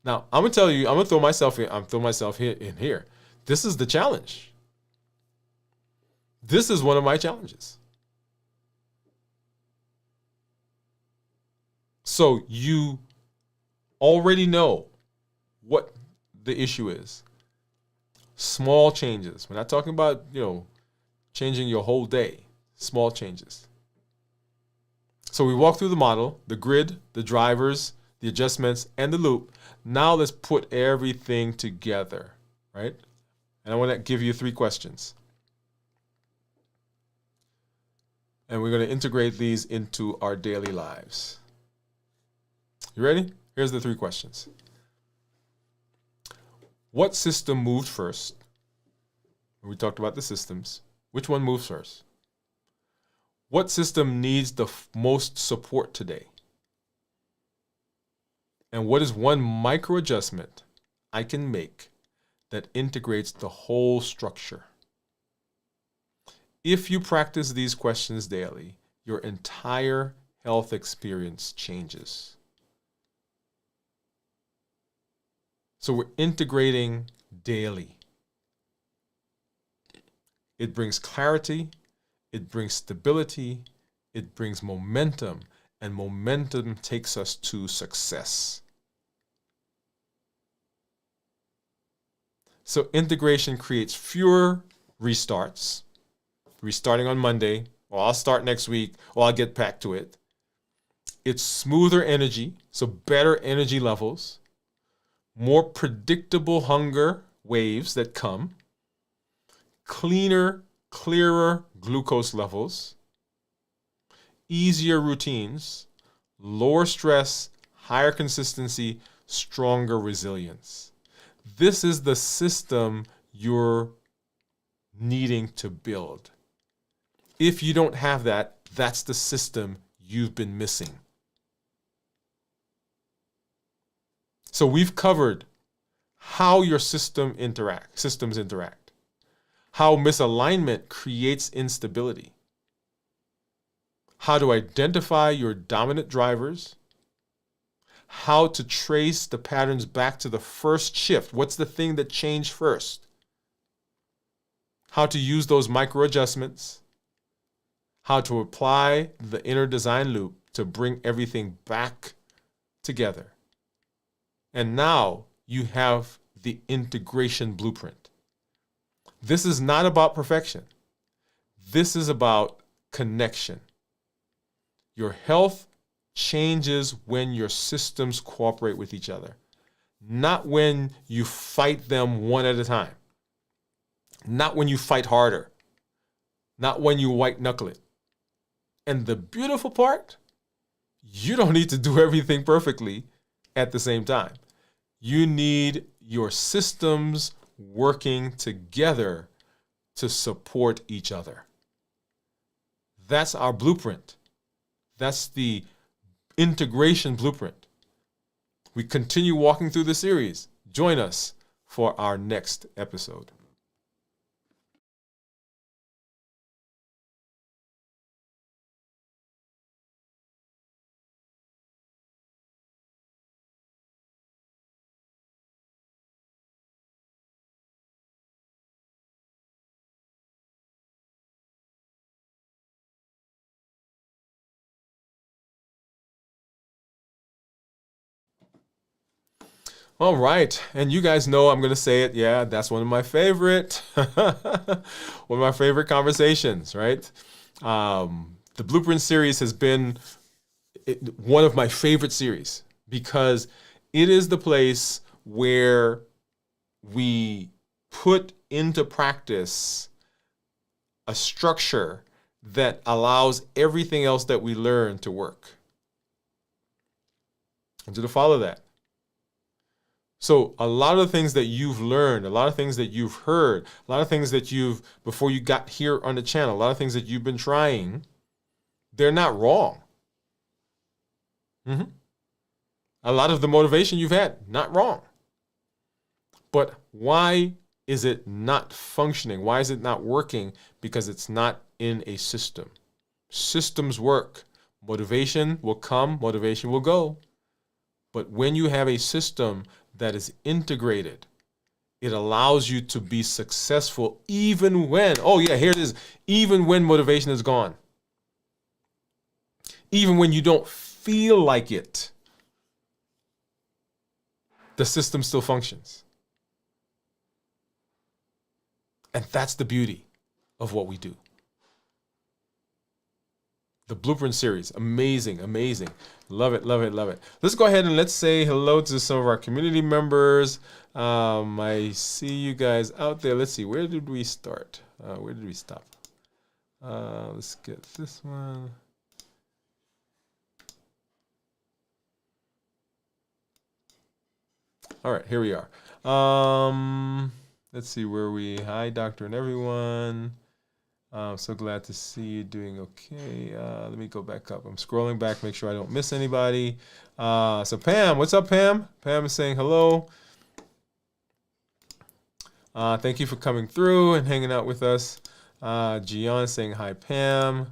Now, I'm going to tell you, I'm going to throw myself in here. This is the challenge. This is one of my challenges. So you already know what the issue is. Small changes. We're not talking about, changing your whole day. Small changes. So we walk through the model, the grid, the drivers, the adjustments, and the loop. Now let's put everything together, right? And I want to give you 3 questions. And we're going to integrate these into our daily lives. You ready? Here's the 3 questions. What system moved first? We talked about the systems. Which one moves first? What system needs the most support today? And what is one micro adjustment I can make that integrates the whole structure? If you practice these questions daily, your entire health experience changes. So we're integrating daily. It brings clarity, it brings stability, it brings momentum, and momentum takes us to success. So integration creates fewer restarts. Restarting on Monday, or I'll start next week, or I'll get back to it. It's smoother energy, so better energy levels, more predictable hunger waves that come, cleaner, clearer glucose levels, easier routines, lower stress, higher consistency, stronger resilience. This is the system you're needing to build. If you don't have that, that's the system you've been missing. So we've covered how your systems interact, how misalignment creates instability, how to identify your dominant drivers, how to trace the patterns back to the first shift. What's the thing that changed first? How to use those micro adjustments, how to apply the inner design loop to bring everything back together. And now you have the integration blueprint. This is not about perfection. This is about connection. Your health changes when your systems cooperate with each other, not when you fight them one at a time, not when you fight harder, not when you white knuckle it. And the beautiful part, you don't need to do everything perfectly at the same time. You need your systems working together to support each other. That's our blueprint. That's the integration blueprint. We continue walking through the series. Join us for our next episode. All right, and you guys know I'm going to say it. Yeah, that's one of my favorite, one of my favorite conversations, right? The Blueprint series has been one of my favorite series because it is the place where we put into practice a structure that allows everything else that we learn to work. And to follow that. So a lot of the things that you've learned, a lot of things that you've heard, a lot of things that before you got here on the channel, a lot of things that you've been trying, they're not wrong. A lot of the motivation you've had, not wrong. But why is it not functioning? Why is it not working? Because it's not in a system. Systems work. Motivation will come, motivation will go. But when you have a system that is integrated, it allows you to be successful even when, here it is, even when motivation is gone. Even when you don't feel like it, the system still functions. And that's the beauty of what we do. The Blueprint series, amazing, amazing. Love it, love it, love it. Let's go ahead and let's say hello to some of our community members. I see you guys out there. Let's see, where did we start? Where did we stop? Let's get this one. All right, here we are. Let's see where hi, doctor and everyone. I'm so glad to see you doing okay. Let me go back up. I'm scrolling back, make sure I don't miss anybody. So Pam, what's up, Pam? Pam is saying hello. Thank you for coming through and hanging out with us. Gian saying hi, Pam.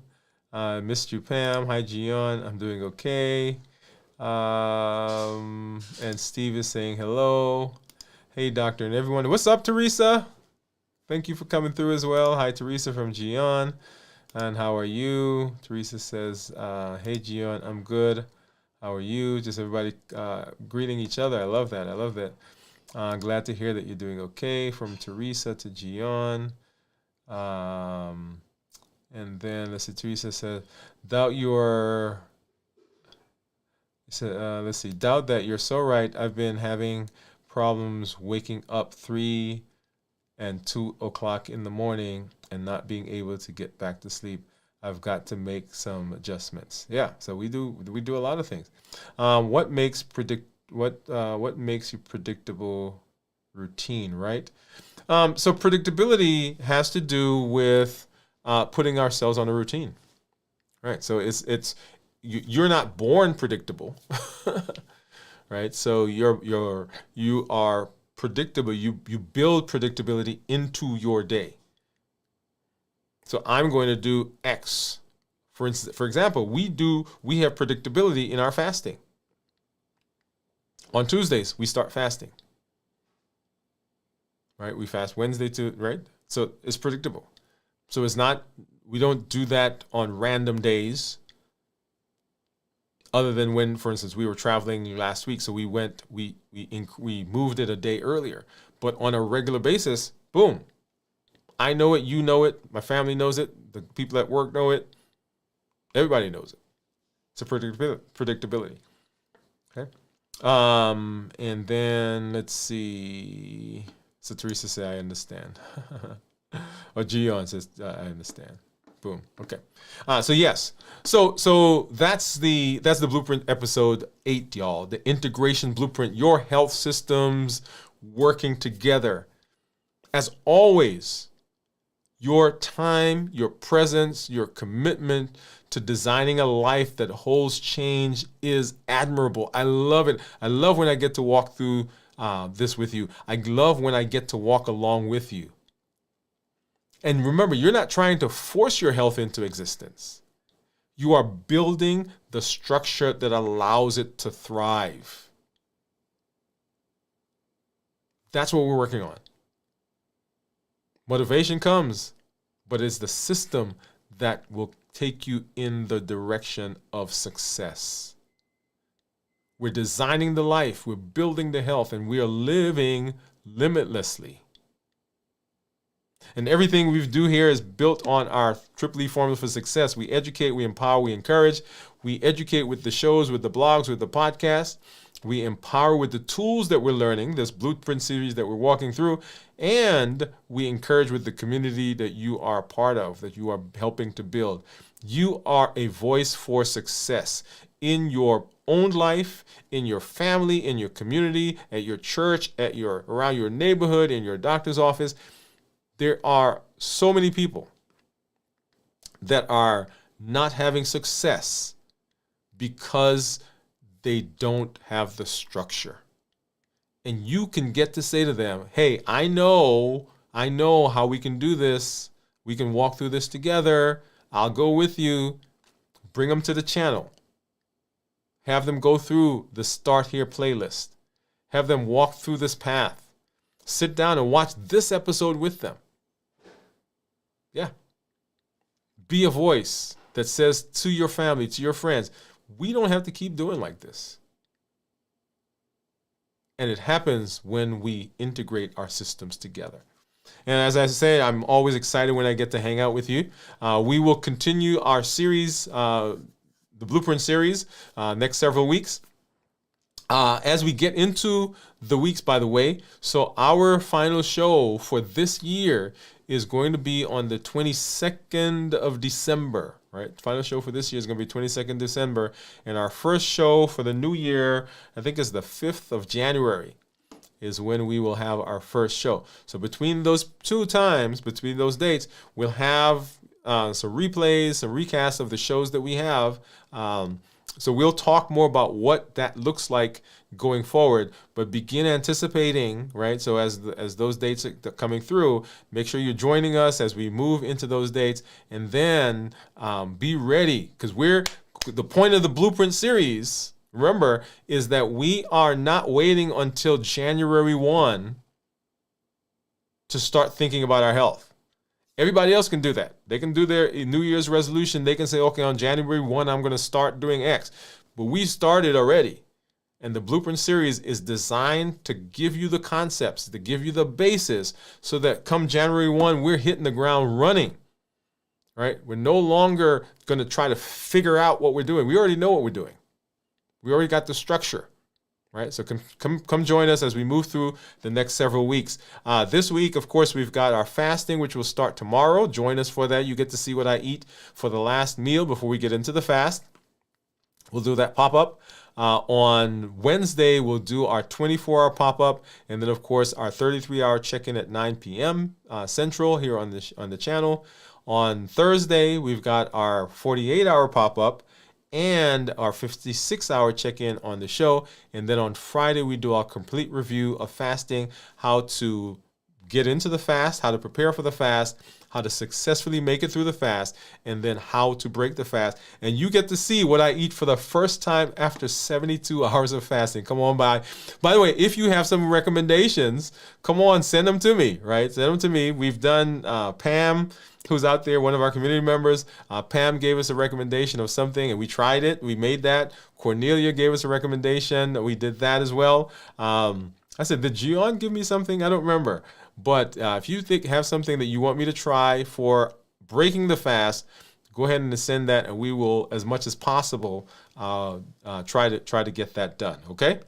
Missed you, Pam. Hi, Gian. I'm doing okay. And Steve is saying hello. Hey, doctor and everyone. What's up, Teresa? Thank you for coming through as well. Hi, Teresa from Gian. And how are you? Teresa says, hey, Gian, I'm good. How are you? Just everybody greeting each other. I love that. I love that. Glad to hear that you're doing okay. From Teresa to Gian. And then let's see, Teresa said, doubt that you're so right. I've been having problems waking up 3 and 2 o'clock in the morning and not being able to get back to sleep. I've got to make some adjustments. Yeah, so we do a lot of things. What makes you predictable routine, right? So predictability has to do with putting ourselves on a routine, right? So you're not born predictable, right? So you are predictable. You build predictability into your day. So I'm going to do X. For example, we have predictability in our fasting. On Tuesdays, we start fasting. Right? We fast Wednesday to, right? So it's predictable. So we don't do that on random days. Other than when, for instance, we were traveling last week, so we moved it a day earlier. But on a regular basis, boom. I know it, you know it, my family knows it, the people at work know it, everybody knows it. It's a predictability. Okay. And then let's see. So Teresa said, I understand. Or Gian says, I understand. Boom. Okay. So yes. So that's the Blueprint episode 8, y'all. The integration blueprint, your health systems working together. As always, your time, your presence, your commitment to designing a life that holds change is admirable. I love it. I love when I get to walk through this with you. I love when I get to walk along with you. And remember, you're not trying to force your health into existence. You are building the structure that allows it to thrive. That's what we're working on. Motivation comes, but it's the system that will take you in the direction of success. We're designing the life, we're building the health, and we are living limitlessly. And everything we do here is built on our Triple E formula for success. We educate, we empower, we encourage. We educate with the shows, with the blogs, with the podcast. We empower with the tools that we're learning, this Blueprint series that we're walking through. And we encourage with the community that you are a part of, that you are helping to build. You are a voice for success in your own life, in your family, in your community, at your church, around your neighborhood, in your doctor's office. There are so many people that are not having success because they don't have the structure. And you can get to say to them, hey, I know how we can do this. We can walk through this together. I'll go with you. Bring them to the channel. Have them go through the Start Here playlist. Have them walk through this path. Sit down and watch this episode with them. Yeah. Be a voice that says to your family, to your friends, we don't have to keep doing like this. And it happens when we integrate our systems together. And as I say, I'm always excited when I get to hang out with you. We will continue our series, the Blueprint series, next several weeks. As we get into the weeks, by the way, so our final show for this year is going to be on the 22nd of December, right? Final show for this year is going to be 22nd December. And our first show for the new year, I think is the 5th of January, is when we will have our first show. So between those two times, between those dates, we'll have some replays, some recasts of the shows that we have. So we'll talk more about what that looks like going forward, but begin anticipating, right? So as those dates are coming through, make sure you're joining us as we move into those dates, and then be ready, because the point of the Blueprint series, remember, is that we are not waiting until January 1 to start thinking about our health. Everybody else can do that. They can do their New Year's resolution. They can say, okay, on January 1, I'm going to start doing X. But we started already. And the Blueprint series is designed to give you the concepts, to give you the basis, so that come January 1, we're hitting the ground running. Right? We're no longer going to try to figure out what we're doing. We already know what we're doing. We already got the structure. Right, so come join us as we move through the next several weeks. This week, of course, we've got our fasting, which will start tomorrow. Join us for that. You get to see what I eat for the last meal before we get into the fast. We'll do that pop-up. On Wednesday, we'll do our 24-hour pop-up, and then, of course, our 33-hour check-in at 9 p.m. Central here on the channel. On Thursday, we've got our 48-hour pop-up and our 56-hour check-in on the show. And then on Friday, we do our complete review of fasting, how to get into the fast, how to prepare for the fast, how to successfully make it through the fast, and then how to break the fast. And you get to see what I eat for the first time after 72 hours of fasting. Come on by. By the way, if you have some recommendations, come on, send them to me, right? Send them to me. We've done Pam, who's out there, one of our community members. Pam gave us a recommendation of something, and we tried it. We made that. Cornelia gave us a recommendation. We did that as well. I said, did Gian give me something? I don't remember. But if you have something that you want me to try for breaking the fast, go ahead and send that, and we will, as much as possible, try to get that done. Okay.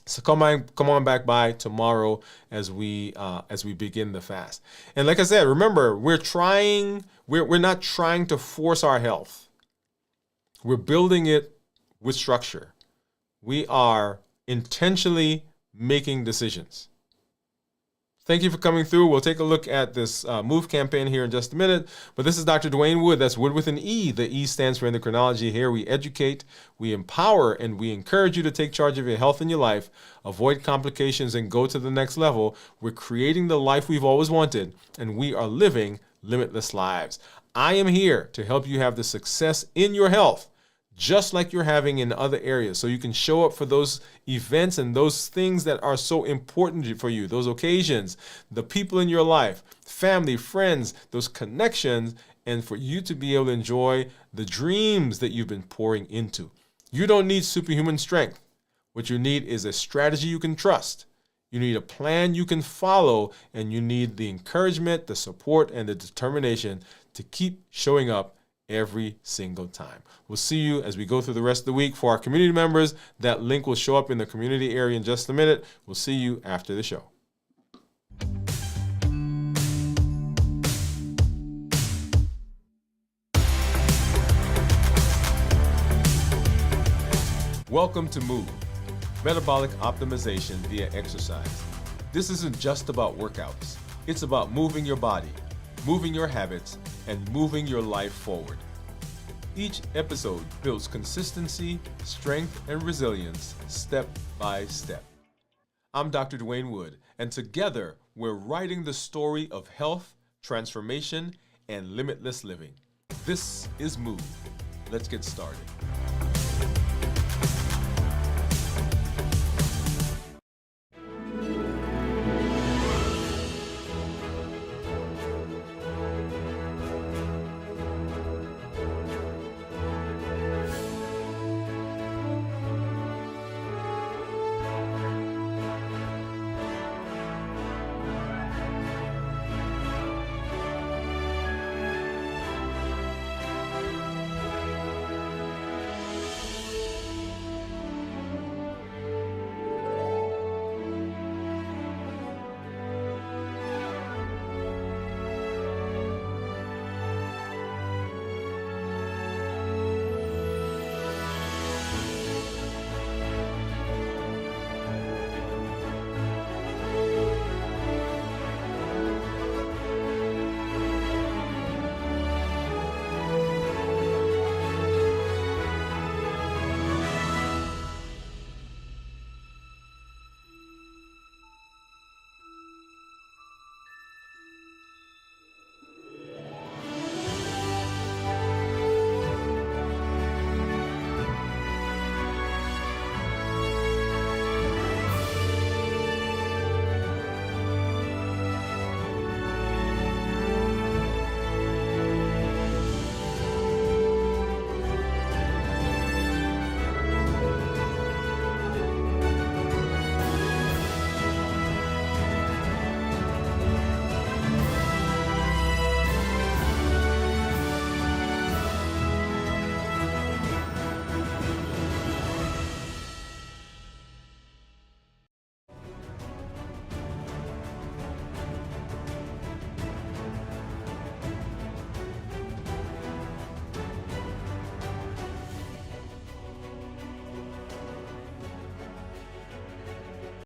So come on back by tomorrow as we begin the fast. And like I said, remember, we're not trying to force our health. We're building it with structure. We are intentionally making decisions. Thank you for coming through. We'll take a look at this MOVE campaign here in just a minute. But this is Dr. Dwain Woode. That's Wood with an E. The E stands for endocrinology. Here we educate, we empower, and we encourage you to take charge of your health and your life, avoid complications, and go to the next level. We're creating the life we've always wanted, and we are living limitless lives. I am here to help you have the success in your health, just like you're having in other areas, so you can show up for those events and those things that are so important for you, those occasions, the people in your life, family, friends, those connections, and for you to be able to enjoy the dreams that you've been pouring into. You don't need superhuman strength. What you need is a strategy you can trust. You need a plan you can follow, and you need the encouragement, the support, and the determination to keep showing up every single time. We'll see you as we go through the rest of the week. For our community members, that link will show up in the community area in just a minute. We'll see you after the show. Welcome to MOVE, Metabolic Optimization via Exercise. This isn't just about workouts. It's about moving your body, moving your habits, and moving your life forward. Each episode builds consistency, strength, and resilience step by step. I'm Dr. Dwain Woode, and together we're writing the story of health, transformation, and limitless living. This is MOVE. Let's get started.